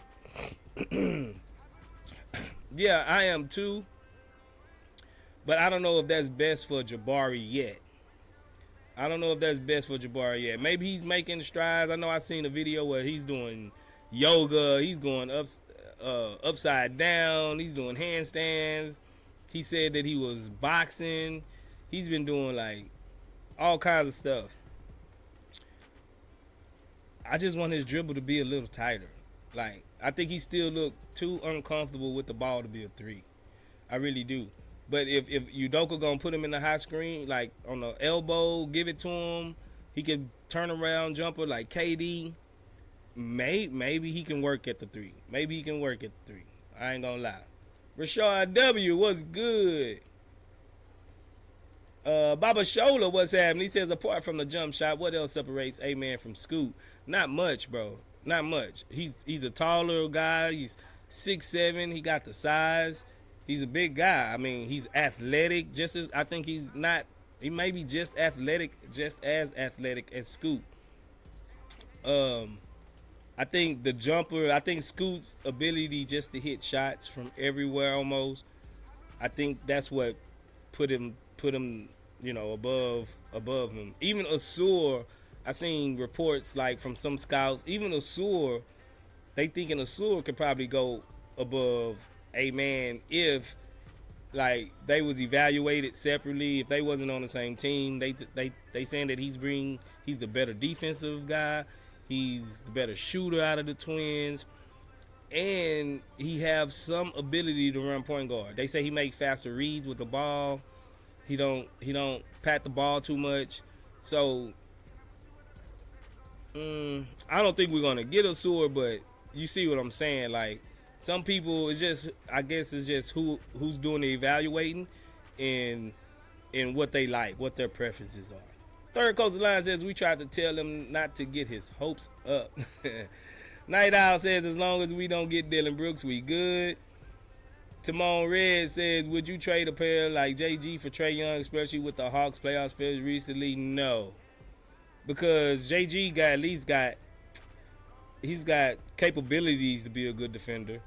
Yeah, I am too. But I don't know if that's best for Jabari yet. Maybe he's making strides. I know I seen a video where he's doing yoga. He's going upside down. He's doing handstands. He said that he was boxing. He's been doing like all kinds of stuff. I just want his dribble to be a little tighter. Like, I think he still look too uncomfortable with the ball to be a 3. I really do. But if Udoka gonna put him in the high screen, like on the elbow, give it to him, he can turn around jumper like KD. Maybe he can work at the 3. I ain't gonna lie. Rashad W, what's good? Baba Shola, what's happening? He says, apart from the jump shot, what else separates A-Man from Scoot? Not much, bro. Not much. He's a taller guy. He's 6'7". He got the size. He's a big guy. I mean, he's athletic. He may be just as athletic as Scoot. I think Scoot's ability just to hit shots from everywhere almost, I think that's what put him, above him. Even Asur, I seen reports like from some scouts, even Asur, they thinking Asur could probably go above A-Man if like they was evaluated separately, if they wasn't on the same team. They saying that he's the better defensive guy. He's the better shooter out of the twins. And he have some ability to run point guard. They say he make faster reads with the ball. He don't pat the ball too much. So I don't think we're gonna get Asur, but you see what I'm saying. Like, some people, it's just who's doing the evaluating and what they like, what their preferences are. Third Coastal Line says, we tried to tell him not to get his hopes up. Night Owl says, as long as we don't get Dylan Brooks, we good. Timon Red says, would you trade a player like JG for Trae Young, especially with the Hawks playoffs failures recently? No. Because JG he's got capabilities to be a good defender.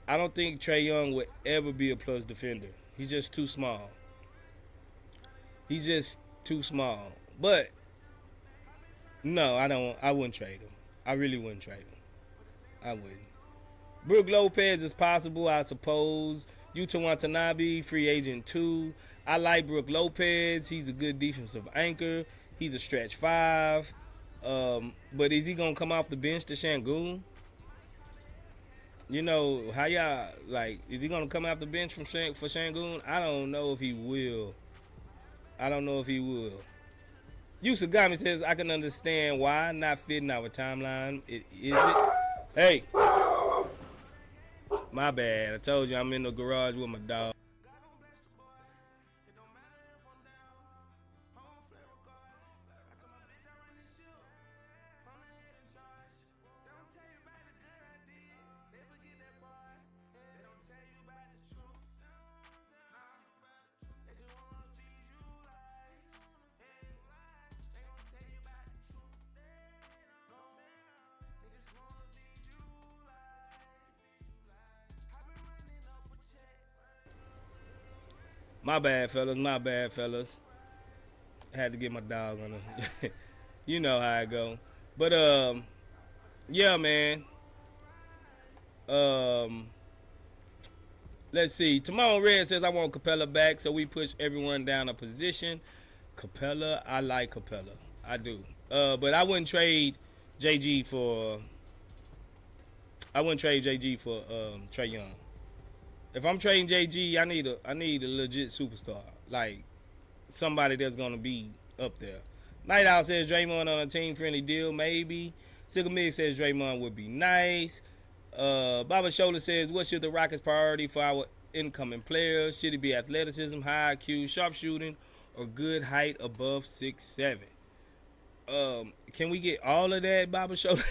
I don't think Trae Young would ever be a plus defender. He's just too small. He's just too small. But no, I wouldn't trade him. I really wouldn't trade him. I wouldn't. Brook Lopez is possible, I suppose. Yuta Watanabe, free agent 2. I like Brook Lopez. He's a good defensive anchor. He's a stretch 5. But is he going to come off the bench to Şengün? You know, how y'all, like, is he going to come off the bench for Şengün? I don't know if he will. Yusugami says, I can understand why not fitting our timeline. Is it? Hey. My bad. I told you I'm in the garage with my dog. My bad, fellas. Had to get my dog on her. You know how I go. But, yeah, man. Let's see. Timon Red says, I want Capella back, so we push everyone down a position. Capella, I like Capella. I do. But I wouldn't trade JG for Trae Young. If I'm trading JG, I need a legit superstar, like somebody that's gonna be up there. Night Owl says Draymond on a team-friendly deal, maybe. Csg'S says Draymond would be nice. Baba Shoulder says, what should the Rockets' priority for our incoming players? Should it be athleticism, high IQ, sharpshooting, or good height above 6'7"? Can we get all of that, Baba Shoulder?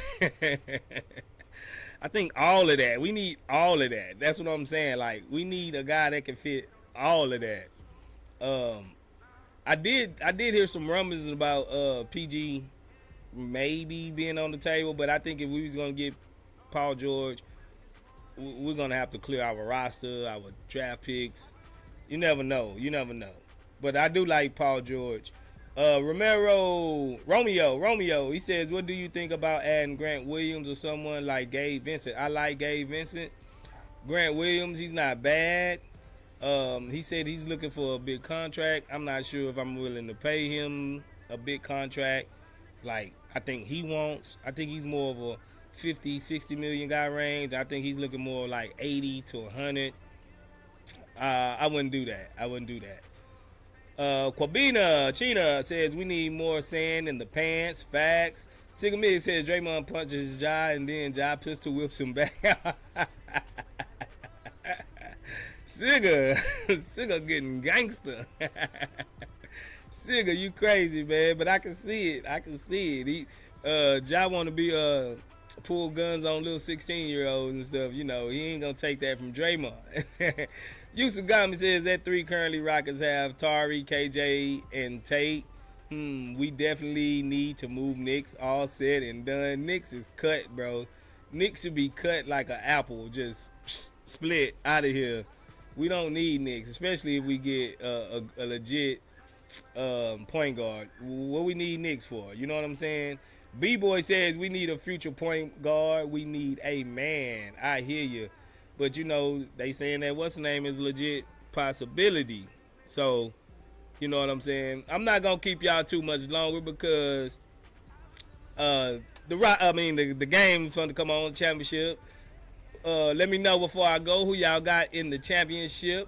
I think all of that. We need all of that. That's what I'm saying. Like, we need a guy that can fit all of that. I did hear some rumblings about PG maybe being on the table, but I think if we was gonna get Paul George, we're gonna have to clear our roster, our draft picks. You never know. But I do like Paul George. Romeo, he says, what do you think about adding Grant Williams or someone like Gabe Vincent? I like Gabe Vincent. Grant Williams, he's not bad. He said he's looking for a big contract. I'm not sure if I'm willing to pay him a big contract like I think he wants. I think he's more of a 50, 60 million guy range. I think he's looking more like 80 to 100. I wouldn't do that. Quabina China says we need more sand in the pants. Facts. Csg'S says Draymond punches Ja and then Ja pistol whips him back. Sigga getting gangster. Sigga, you crazy, man. But I can see it. He Ja want to be pull guns on little 16-year-olds and stuff. You know, he ain't gonna take that from Draymond. Yusugami says that 3 currently Rockets have Tari, KJ, and Tate. We definitely need to move Knicks. All said and done. Knicks is cut, bro. Knicks should be cut like an apple, just split out of here. We don't need Knicks, especially if we get a legit point guard. What we need Knicks for? You know what I'm saying? B-Boy says we need a future point guard. We need a man. I hear you. But, you know, they saying that what's the name is a legit possibility. So, you know what I'm saying? I'm not going to keep y'all too much longer because the game's going to come on, championship. Let me know before I go who y'all got in the championship.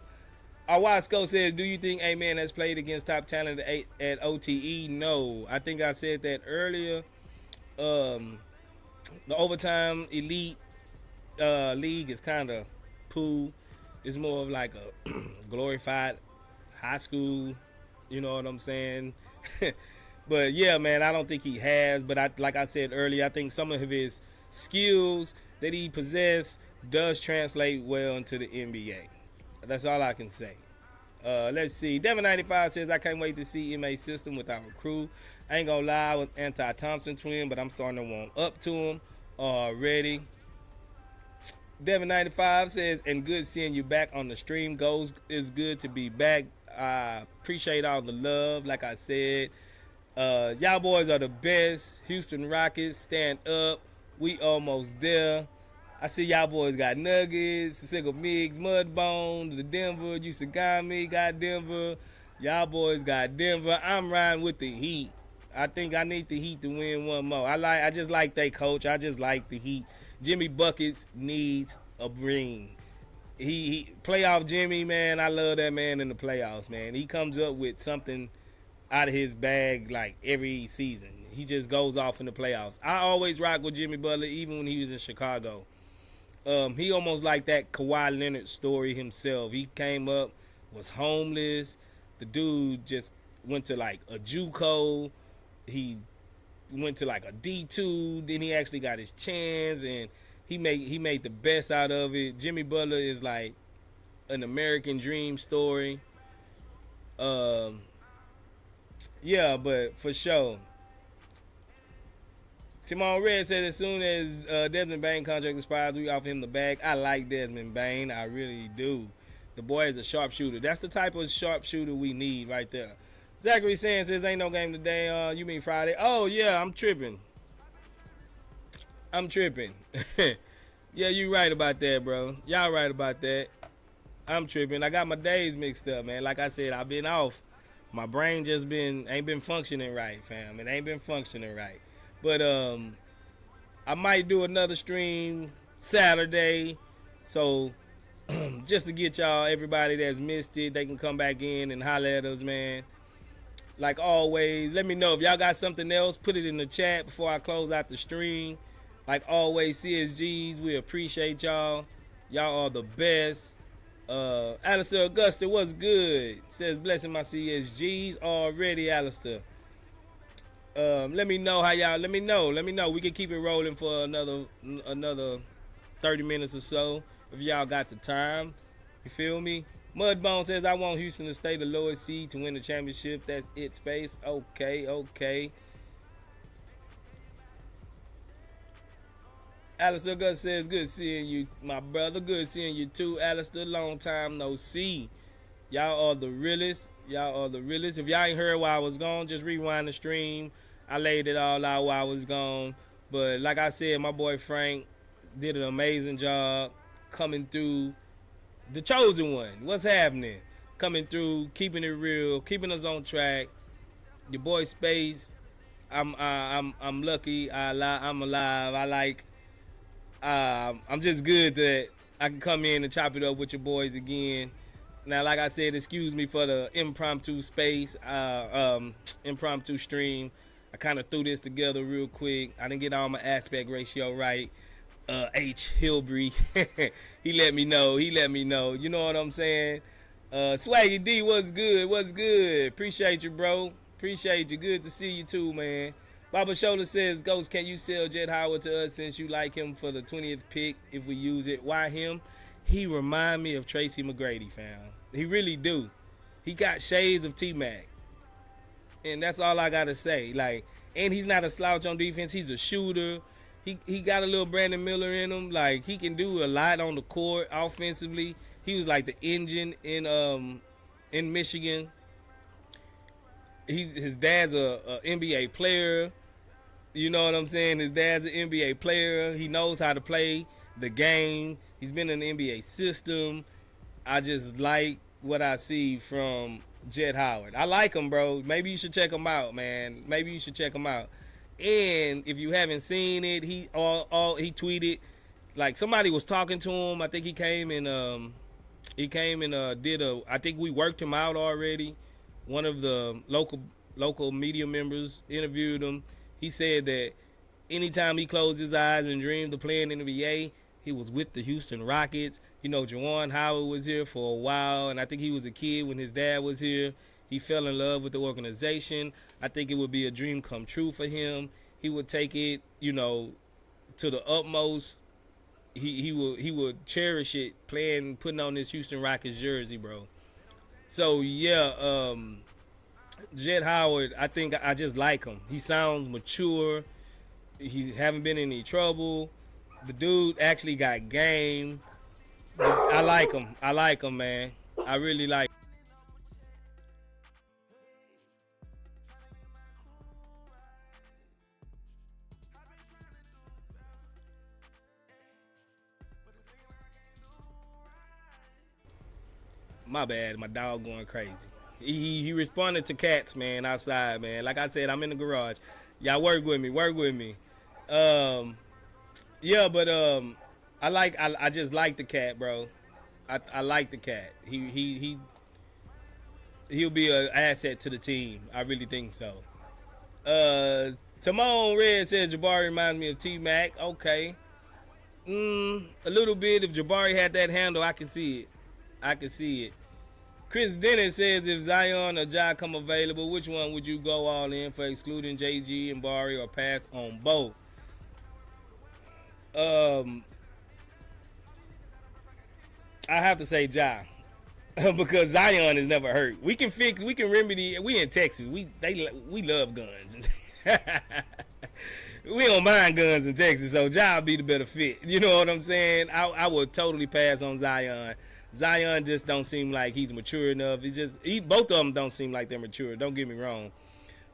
Awasco says, do you think A-Man has played against top talent at OTE? No. I think I said that earlier. The overtime elite league is kind of poo. It's more of like a glorified high school, you know what I'm saying? But yeah, man, I don't think he has. But like I said earlier, I think some of his skills that he possesses does translate well into the NBA. That's all I can say. Let's see. Devin95 says, I can't wait to see MA system with our crew. I ain't gonna lie, I was anti-Thompson twin, but I'm starting to warm up to him already. Devin95 says, and good seeing you back on the stream. Goes, it's good to be back. I appreciate all the love. Like I said, y'all boys are the best. Houston Rockets, stand up. We almost there. I see y'all boys got Nuggets, Single Migs, Mudbone, the Denver, Usagami got Denver. Y'all boys got Denver. I'm riding with the Heat. I think I need the Heat to win one more. I just like they coach. I just like the Heat. Jimmy Buckets needs a ring. He playoff Jimmy, man. I love that man in the playoffs, man. He comes up with something out of his bag like every season. He just goes off in the playoffs. I always rock with Jimmy Butler, even when he was in Chicago. He almost like that Kawhi Leonard story himself. He came up, was homeless. The dude just went to like a JUCO. He went to like a D2. Then he actually got his chance, and he made the best out of it. Jimmy Butler is like an American dream story. Yeah, but for sure. Timon Red says as soon as Desmond Bain contract expires, we offer him the bag. I like Desmond Bain. I really do. The boy is a sharpshooter. That's the type of sharpshooter we need right there. Zachary Sands says ain't no game today. You mean Friday? Oh, yeah, I'm tripping. Yeah, you right about that, bro. Y'all right about that. I'm tripping. I got my days mixed up, man. Like I said, I've been off. My brain just ain't been functioning right, fam. It ain't been functioning right. But I might do another stream Saturday. So just to get y'all, everybody that's missed it, they can come back in and holler at us, man. Like always, let me know if y'all got something else. Put it in the chat before I close out the stream. Like always, Csg'S, we appreciate y'all. Y'all are the best. Alistair Augusta, what's good? Says blessing my Csg'S already, Alistair. Let me know how y'all. Let me know. We can keep it rolling for another 30 minutes or so if y'all got the time. You feel me? Mudbone says I want Houston to stay the lowest seed to win the championship. That's it. Space. Okay. Alistair Gus says good seeing you, my brother. Good seeing you too, Alistair. Long time no see. Y'all are the realest. If y'all ain't heard while I was gone, just rewind the stream. I laid it all out while I was gone. But like I said, my boy Frank did an amazing job coming through. The chosen one. What's happening? Coming through, keeping it real, keeping us on track. Your boy Space. I'm lucky. I'm alive. I'm just good that I can come in and chop it up with your boys again. Now, like I said, excuse me for the impromptu impromptu stream. I kind of threw this together real quick. I didn't get all my aspect ratio right. H. Hilbury, he let me know. You know what I'm saying? Swaggy D, what's good? Appreciate you, bro. Appreciate you. Good to see you too, man. Baba Shoulder says, Ghost, can you sell Jet Howard to us since you like him for the 20th pick if we use it? Why him? He remind me of Tracy McGrady, fam. He really do. He got shades of T-Mac. And that's all I got to say. Like, and he's not a slouch on defense. He's a shooter. He got a little Brandon Miller in him. Like, he can do a lot on the court offensively. He was like the engine in Michigan. His dad's a NBA player. You know what I'm saying? His dad's an NBA player. He knows how to play the game. He's been in the NBA system. I just like what I see from Jet Howard. I like him, bro. Maybe you should check him out, man. And if you haven't seen it, he tweeted, like somebody was talking to him. I think he came and did I think we worked him out already. One of the local media members interviewed him. He said that anytime he closed his eyes and dreamed of playing in the NBA, he was with the Houston Rockets. You know, Juwan Howard was here for a while, and I think he was a kid when his dad was here. He fell in love with the organization. I think it would be a dream come true for him. He would take it, you know, to the utmost. He would cherish it, putting on this Houston Rockets jersey, bro. So yeah, Jet Howard, I think I just like him. He sounds mature. He haven't been in any trouble. The dude actually got game. I like him, man. I really like him. My bad, my dog going crazy. He responded to cats, man, outside, man. Like I said, I'm in the garage. Y'all work with me, work with me. Yeah, but I just like the cat, bro. I like the cat. He'll be an asset to the team. I really think so. Timon Red says Jabari reminds me of T-Mac. Okay. A little bit. If Jabari had that handle, I can see it. I can see it. Chris Dennis says if Zion or Ja come available, which one would you go all in for, excluding JG and Bari, or pass on both? I have to say Ja. Because Zion is never hurt. We can remedy. We in Texas. We love guns. We don't mind guns in Texas, so Ja be the better fit. You know what I'm saying? I would totally pass on Zion. Zion just don't seem like he's mature enough. Both of them don't seem like they're mature. Don't get me wrong.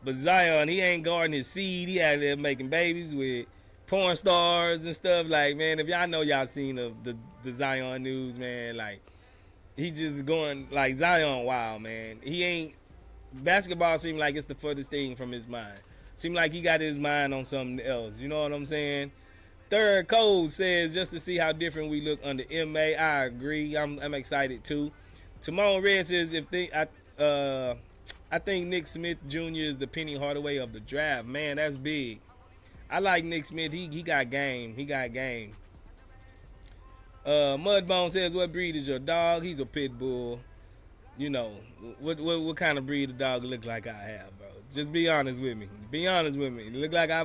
But Zion, he ain't guarding his seed. He out there making babies with porn stars and stuff. Like, man, if y'all know, y'all seen the Zion news, man, like, he just going, like, Zion, wow, man. He ain't, basketball seem like it's the furthest thing from his mind. Seem like he got his mind on something else. You know what I'm saying? Third Code says, just to see how different we look under MA. I agree. I'm excited too. Timon Red says, I think Nick Smith Jr. is the Penny Hardaway of the draft. Man, that's big. I like Nick Smith. He got game. He got game. Mudbone says, what breed is your dog? He's a pit bull. You know, what kind of breed of dog look like I have, bro? Just be honest with me. Be honest with me. It look like I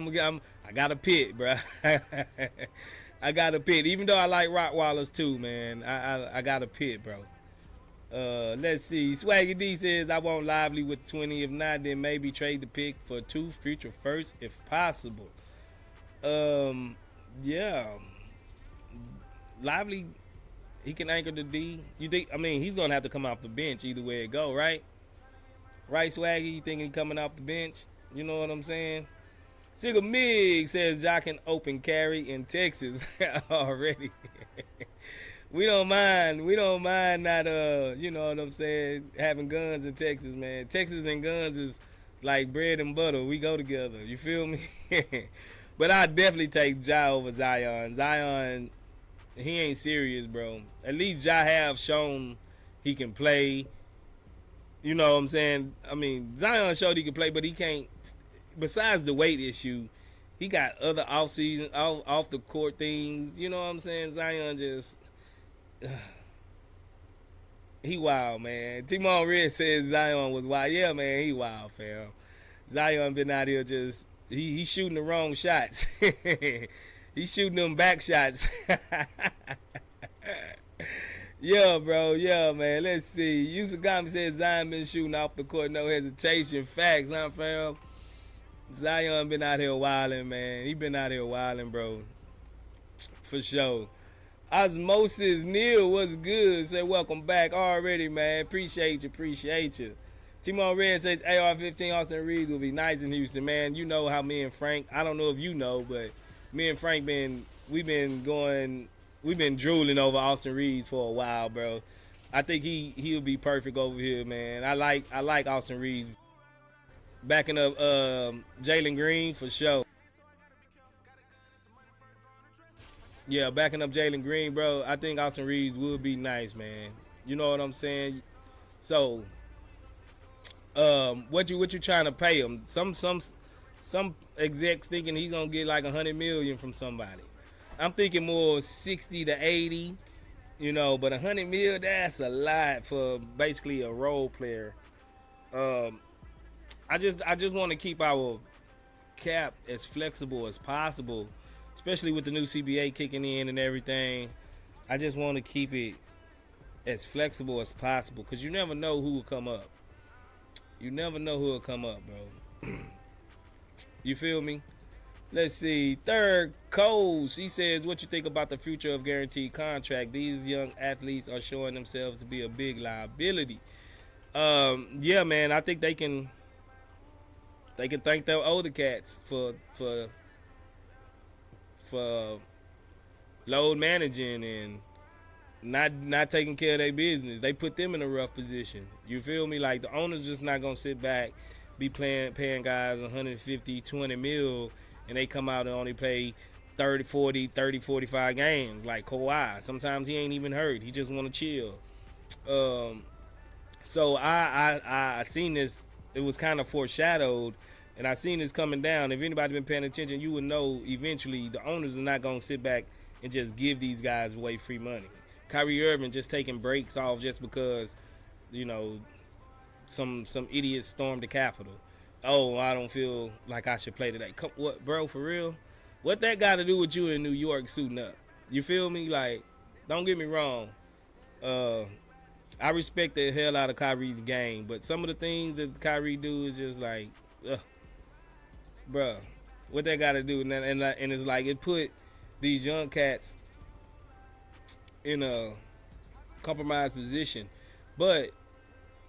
got a pit, bro. I got a pit. Even though I like Rottweilers too, man. I got a pit, bro. Let's see. Swaggy D says, I want Lively with 20. If not, then maybe trade the pick for 2 future firsts if possible. Yeah. Lively, he can anchor the D. You think? I mean, he's gonna have to come off the bench either way it go, right? Right, Swaggy? You think he coming off the bench? You know what I'm saying? Sigga Mig says Ja can open carry in Texas already. We don't mind not you know what I'm saying, having guns in Texas, man. Texas and guns is like bread and butter. We go together. You feel me? But I definitely take Ja over Zion. Zion, he ain't serious, bro. At least Ja have shown he can play. You know what I'm saying? I mean, Zion showed he can play, but he can't. Besides the weight issue, he got other off the court things. You know what I'm saying? Zion just he wild, man. Timon Red says Zion was wild. Yeah, man, he wild, fam. Zion been out here just he shooting the wrong shots. He shooting them back shots. Yeah, bro. Yeah, man. Let's see. Yusugami said Zion been shooting off the court, no hesitation. Facts, huh, fam? Zion been out here wilding, man. He been out here wilding, bro. For sure. Osmosis Neil, what's good? Say welcome back already, man. Appreciate you. Timon Red says AR-15 Austin Reeves will be nice in Houston, man. You know how me and Frank, I don't know if you know, but me and Frank we've been drooling over Austin Reeves for a while, bro. I think he'll be perfect over here, man. I like Austin Reeves. Backing up Jalen Green for sure. Yeah, backing up Jalen Green, bro. I think Austin Reeves would be nice, man. You know what I'm saying? So, what you trying to pay him? Some execs thinking he's gonna get like $100 million from somebody. I'm thinking more 60 to 80, you know, but $100 million, that's a lot for basically a role player. I just want to keep our cap as flexible as possible, especially with the new CBA kicking in and everything. I just want to keep it as flexible as possible because you never know who will come up. You never know who will come up, bro. You feel me? Let's see. Third Coles, he says, what you think about the future of guaranteed contract? These young athletes are showing themselves to be a big liability. Yeah, man, I think they can thank their older cats for load managing and not taking care of their business. They put them in a rough position. You feel me? Like the owner's just not gonna sit back, be paying guys 150, 20 mil, and they come out and only play 30, 40, 30, 45 games like Kawhi. Sometimes he ain't even hurt. He just want to chill. So I seen this. It was kind of foreshadowed, and I seen this coming down. If anybody been paying attention, you would know eventually the owners are not gonna sit back and just give these guys away free money. Kyrie Irving just taking breaks off just because, you know, some idiots stormed the Capitol. Oh, I don't feel like I should play today. Come, what, bro? For real? What that got to do with you in New York suiting up? You feel me? Like, don't get me wrong. I respect the hell out of Kyrie's game, but some of the things that Kyrie do is just like, bruh, what that got to do? And it's like it put these young cats in a compromised position. But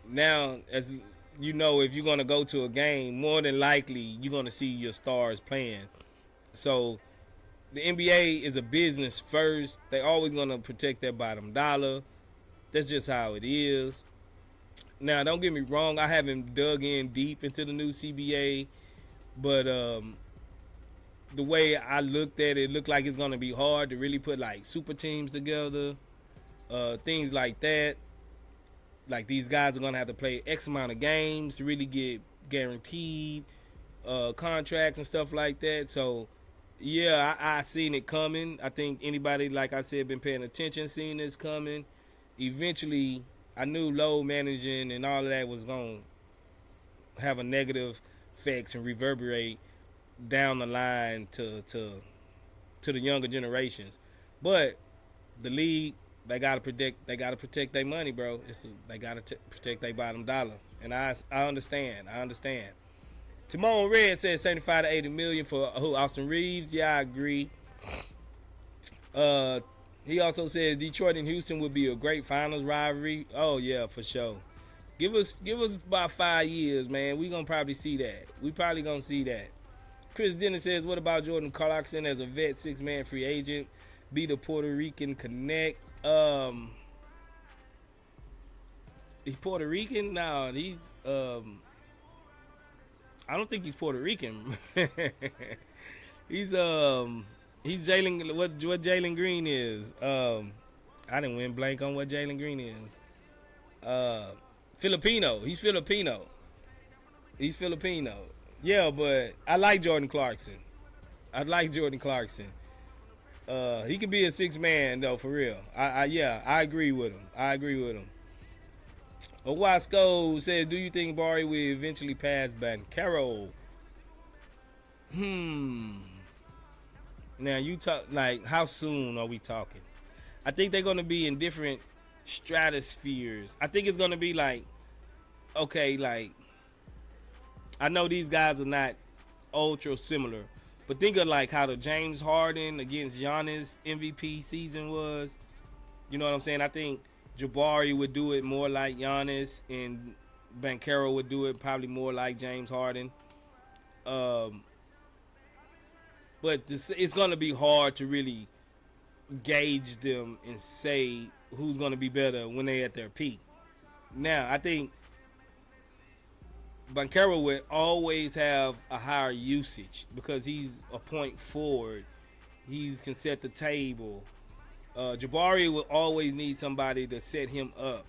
now, as you know, if you're going to go to a game, more than likely you're going to see your stars playing. So the NBA is a business first. They always going to protect their bottom dollar. That's just how it is. Now, don't get me wrong. I haven't dug in deep into the new CBA, but the way I looked at it, it looked like it's going to be hard to really put like super teams together, things like that. Like these guys are going to have to play X amount of games to really get guaranteed contracts and stuff like that. So, yeah, I seen it coming. I think anybody, like I said, been paying attention, seen this coming. Eventually, I knew load managing and all of that was going to have a negative effects and reverberate down the line to the younger generations. But the league, they gotta protect their money, bro. They gotta protect their bottom dollar, and I understand. Timon Red says 75 to 80 million for Austin Reeves. Yeah, I agree. He also says Detroit and Houston would be a great finals rivalry. Oh yeah, for sure. Give us about 5 years, man. We gonna probably see that. We probably gonna see that. Chris Dennis says, what about Jordan Clarkson as a vet 6-man free agent? Be the Puerto Rican connect. He's Puerto Rican? No, he's I don't think he's Puerto Rican. he's Jalen. What Jalen Green is? I didn't win blank on what Jalen Green is. Filipino. He's Filipino. Yeah, but I like Jordan Clarkson. He could be a 6-man though, for real. I agree with him. Owasco says, do you think Barry will eventually pass Banchero? Now you talk like, how soon are we talking? I think they're gonna be in different stratospheres. I think it's gonna be like, okay, like, I know these guys are not ultra similar, but think of like how the James Harden against Giannis MVP season was. You know what I'm saying? I think Jabari would do it more like Giannis, and Banchero would do it probably more like James Harden. But it's going to be hard to really gauge them and say who's going to be better when they're at their peak. Now, I think Banchero would always have a higher usage because he's a point forward. He can set the table. Jabari will always need somebody to set him up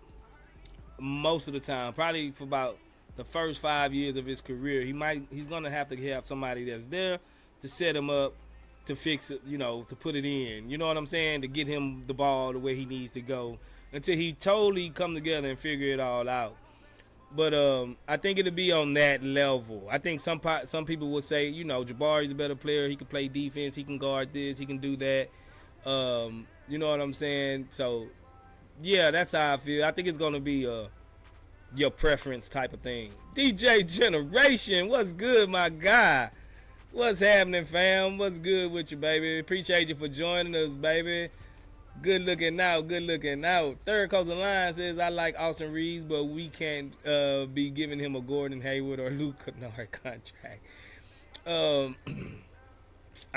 most of the time. Probably for about the first 5 years of his career, he's gonna have to have somebody that's there to set him up, to fix it, to put it in. You know what I'm saying? To get him the ball the way he needs to go until he totally come together and figure it all out. But I think it'll be on that level. I think some people will say, Jabari's a better player. He can play defense. He can guard this. He can do that. You know what I'm saying? So, yeah, that's how I feel. I think it's going to be your preference type of thing. DJ Generation, what's good, my guy? What's happening, fam? What's good with you, baby? Appreciate you for joining us, baby. Good looking out. Third Coastal Line says, I like Austin Reeves, but we can't be giving him a Gordon Hayward or Luke Kennard contract. I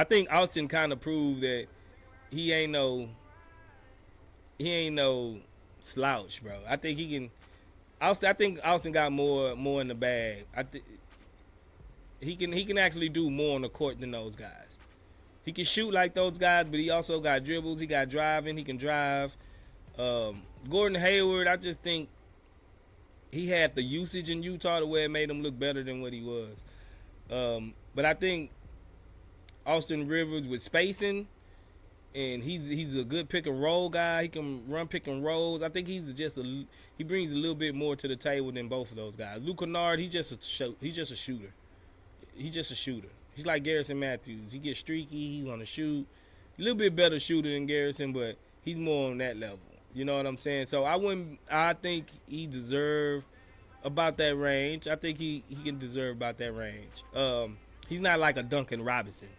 think Austin kind of proved that he ain't no he ain't no slouch, bro. I think he can. I think Austin got more in the bag. I think he can actually do more on the court than those guys. He can shoot like those guys, but he also got dribbles. He got driving. He can drive. Gordon Hayward, I just think he had the usage in Utah to where it made him look better than what he was. But I think Austin Rivers with spacing, and he's a good pick and roll guy. He can run pick and rolls. I think he brings a little bit more to the table than both of those guys. Luke Kennard, he's just a shooter. He's just a shooter. He's like Garrison Matthews. He gets streaky. He's gonna shoot. A little bit better shooter than Garrison, but he's more on that level. You know what I'm saying? So I think he deserved about that range. I think he can deserve about that range. He's not like a Duncan Robinson.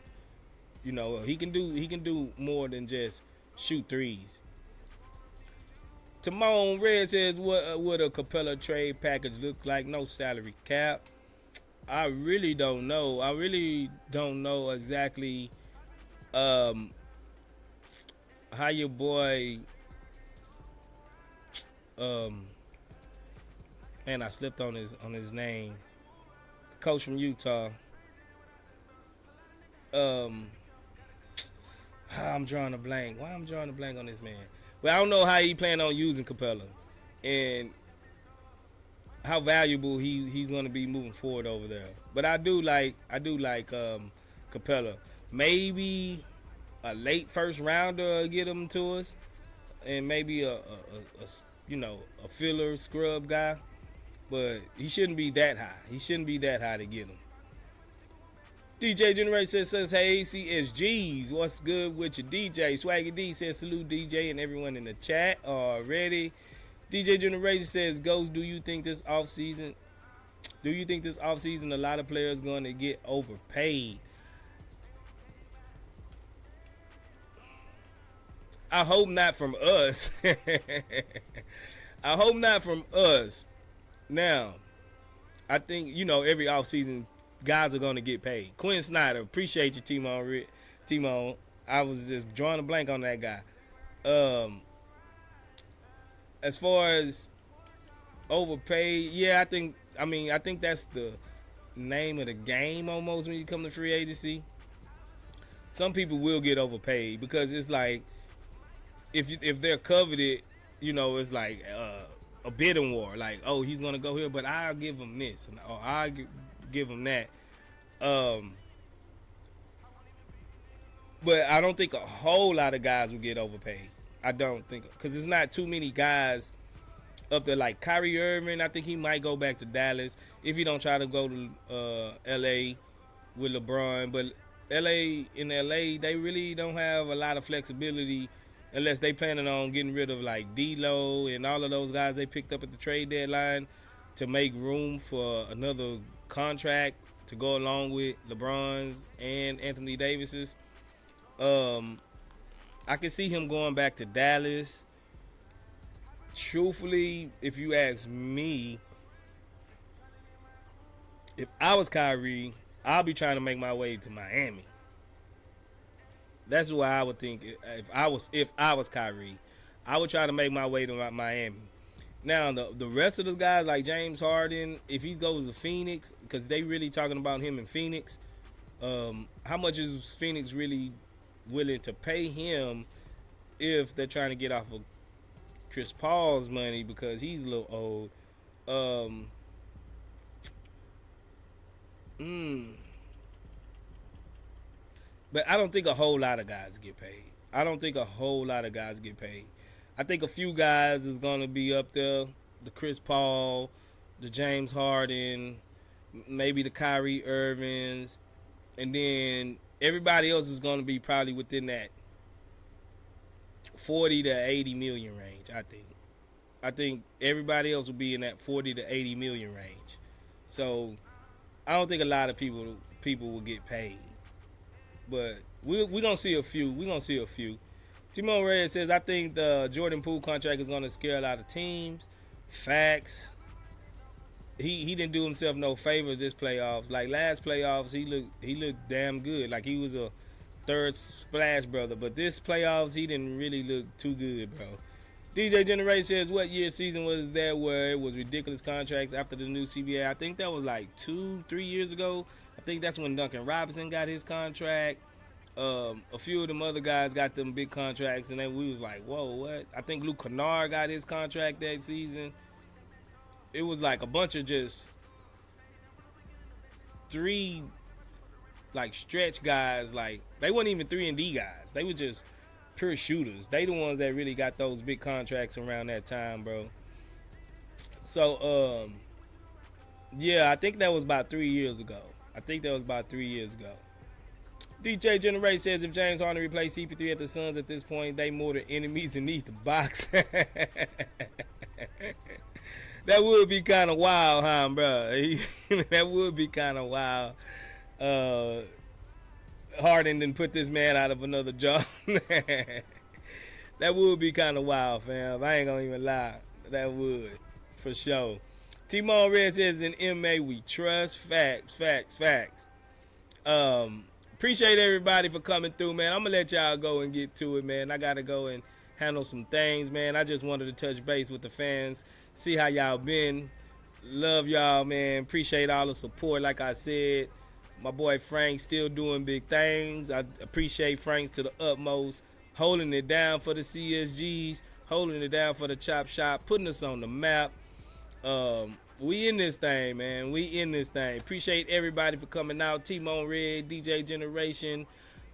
You know, he can do more than just shoot threes. Timon Red says, what would a Capella trade package look like? No salary cap. I really don't know. I really don't know exactly how your boy man, I slipped on his name. The coach from Utah. I'm drawing a blank. Why I'm drawing a blank on this man? Well, I don't know how he plan on using Capella and how valuable he's going to be moving forward over there. But I do like Capella. Maybe a late first rounder get him to us, and maybe a filler scrub guy. But he shouldn't be that high. He shouldn't be that high to get him. DJ Generation says, hey, Csg'S, what's good with your DJ? Swaggy D says, salute DJ and everyone in the chat already. DJ Generation says, Ghost, do you think this offseason a lot of players going to get overpaid? I hope not from us. I hope not from us. Now, I think, every offseason, guys are going to get paid. Quinn Snyder, appreciate you, Timon. I was just drawing a blank on that guy. As far as overpaid, yeah, I think that's the name of the game almost when you come to free agency. Some people will get overpaid because it's like if they're coveted, it's like a bidding war. Like, oh, he's gonna go here, but I'll give him this, or I'll give him that. But I don't think a whole lot of guys will get overpaid. I don't think, because there's not too many guys up there like Kyrie Irving. I think he might go back to Dallas if he don't try to go to L.A. with LeBron. But in L.A., they really don't have a lot of flexibility unless they planning on getting rid of like D-Lo and all of those guys they picked up at the trade deadline to make room for another contract to go along with LeBron's and Anthony Davis's. I can see him going back to Dallas. Truthfully, if you ask me, if I was Kyrie, I'll be trying to make my way to Miami. That's what I would think. If I was Kyrie, I would try to make my way to Miami. Now, the rest of the guys like James Harden, if he goes to Phoenix, because they really talking about him in Phoenix, how much is Phoenix really willing to pay him if they're trying to get off of Chris Paul's money because he's a little old? But I don't think a whole lot of guys get paid. I think a few guys is going to be up there. The Chris Paul, the James Harden, maybe the Kyrie Irvings. And then everybody else is going to be probably within that 40 to 80 million range, I think. I think everybody else will be in that 40 to 80 million range. So I don't think a lot of people will get paid. But we're going to see a few. Timon Red says, I think the Jordan Poole contract is going to scare a lot of teams. Facts. He didn't do himself no favors this playoffs. Like last playoffs, he looked damn good. Like he was a third splash brother. But this playoffs, he didn't really look too good, bro. DJ Generate says, what year season was that where it was ridiculous contracts after the new CBA? I think that was like 2-3 years ago. I think that's when Duncan Robinson got his contract. A few of them other guys got them big contracts, and then we was like, whoa, what? I think Luke Kennard got his contract that season. It was like a bunch of just 3 like stretch guys. Like, they weren't even 3-and-D guys. They were just pure shooters. They the ones that really got those big contracts around that time, bro. So, yeah, I think that was about 3 years ago. DJ Generate says, if James Harden replaced CP3 at the Suns at this point, they more than enemies and need the box. That would be kind of wild, huh, bro? That would be kind of wild. Harden didn't put this man out of another job. That would be kind of wild, fam. I ain't gonna even lie. That would, for sure. T-Mon Red says, in MA we trust. Facts. Appreciate everybody for coming through, man. I'm gonna let y'all go and get to it, man. I gotta go and handle some things, man. I just wanted to touch base with the fans, see how y'all been. Love y'all, man. Appreciate all the support. Like I said, my boy Frank still doing big things. I appreciate Frank to the utmost, holding it down for the CSGs, holding it down for the Chop Shop, putting us on the map. We in this thing, man. We in this thing. Appreciate everybody for coming out. T-Mon Red, DJ Generation,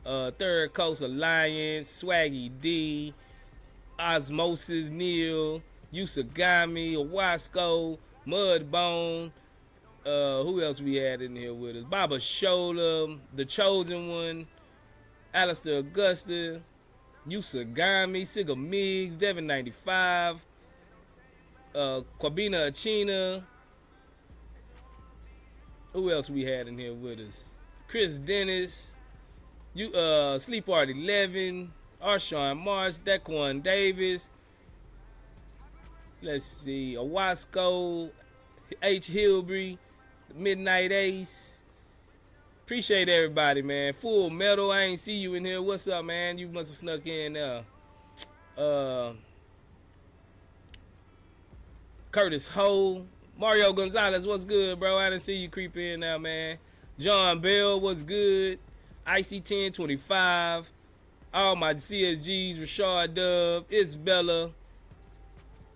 Third Coast Alliance, Swaggy D, Osmosis Neil, Usagami, Owasco, Mudbone. Who else we had in here with us? Baba Shola, The Chosen One, Alistair Augusta, Usagami, Sigga Miggs, Devin 95, Kwabina Achina. Who else we had in here with us? Chris Dennis, Sleep Art 11, Arshawn Marsh, Dequan Davis. Let's see, Owasco, H. Hilbury, Midnight Ace. Appreciate everybody, man. Full Metal, I ain't see you in here. What's up, man? You must have snuck in there. Curtis Ho, Mario Gonzalez, what's good, bro? I didn't see you creep in now, man. John Bell, what's good? Icy 1025. All my CSGs, Rashard Dub, It's Bella.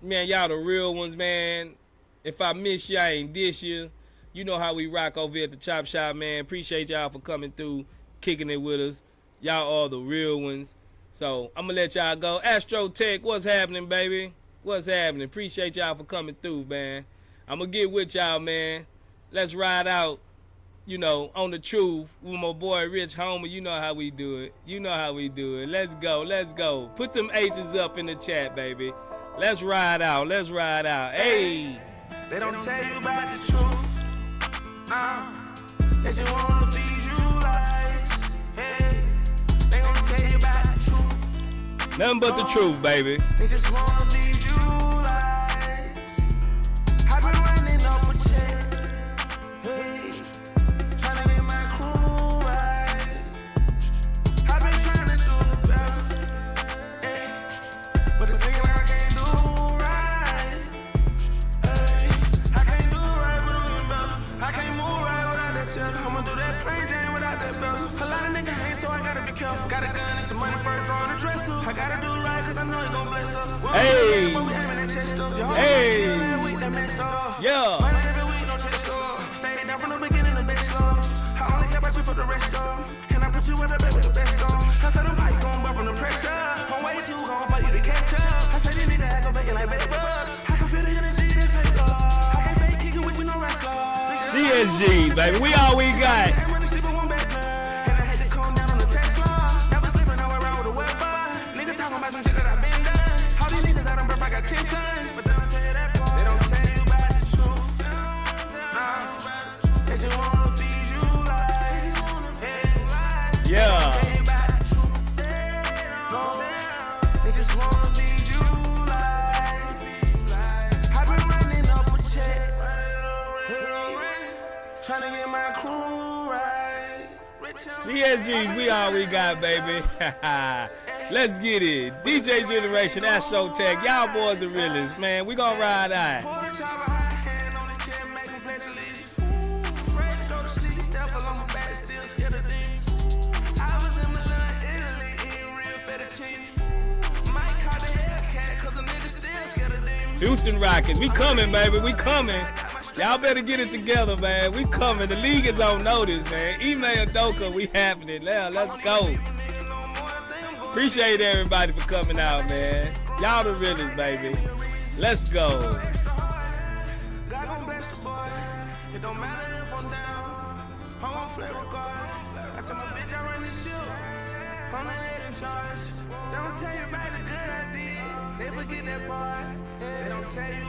Man, y'all the real ones, man. If I miss you, I ain't dish you. You know how we rock over here at the Chop Shop, man. Appreciate y'all for coming through, kicking it with us. Y'all are the real ones. So, I'm going to let y'all go. Astro Tech, what's happening, baby? What's happening? Appreciate y'all for coming through, man. I'm going to get with y'all, man. Let's ride out, you know, on the truth with my boy Rich Homer. You know how we do it. Let's go. Put them H's up in the chat, baby. Let's ride out. Hey. They don't tell you about the truth. They just wanna feed you lies. Hey, they gonna tell you about the truth. Nothing but the truth, baby. They just wanna feed you lies. I've been running up a check. Hey, trying to get my crew right. I've been trying to do better. Hey, but it's thinking I can't do right. Hey, I can't do right without better. I can't move right without that jelly. I'ma do that plain Jane without that belt. A lot of niggas hate, so I gotta be careful. Got a gun and some money first drawing a dresser. I gotta do right, cause I know he gon' bless us. Hey. But we aiming that chest up. Hey. That week that messed up. Yeah. Money every week, no chest up. Stayed down from the beginning, the best love. I only care about you for the rest of. Can I put you with a baby, the best of? I said I'm bike gon' bump from the pressure. I'm way too gone for you to catch up. I said you need to aggravate like baby. I can feel the energy that fake love. I can't fake kicking with you, no wrestler. CSGs, baby. We all we got. Yeah. They just wanna feed you life. I've been running up a check, trying to get my crew right. CSGs, we all we got, baby. Let's get it. DJ Generation, Astro Tech. Y'all boys the realest, man. We gonna ride out. Houston Rockets, we coming, baby. We coming. Y'all better get it together, man. We coming. The league is on notice, man. Email Doka, we happening. Now, let's go. Appreciate everybody for coming out, man. Y'all the realest, baby. Let's go. God gon' bless the boy. It don't matter if I'm down. I'm gon' flip regard. I tell my bitch I run this shit. I'm the head in charge. They don't tell you about the good I did. They forget that part. They don't tell you about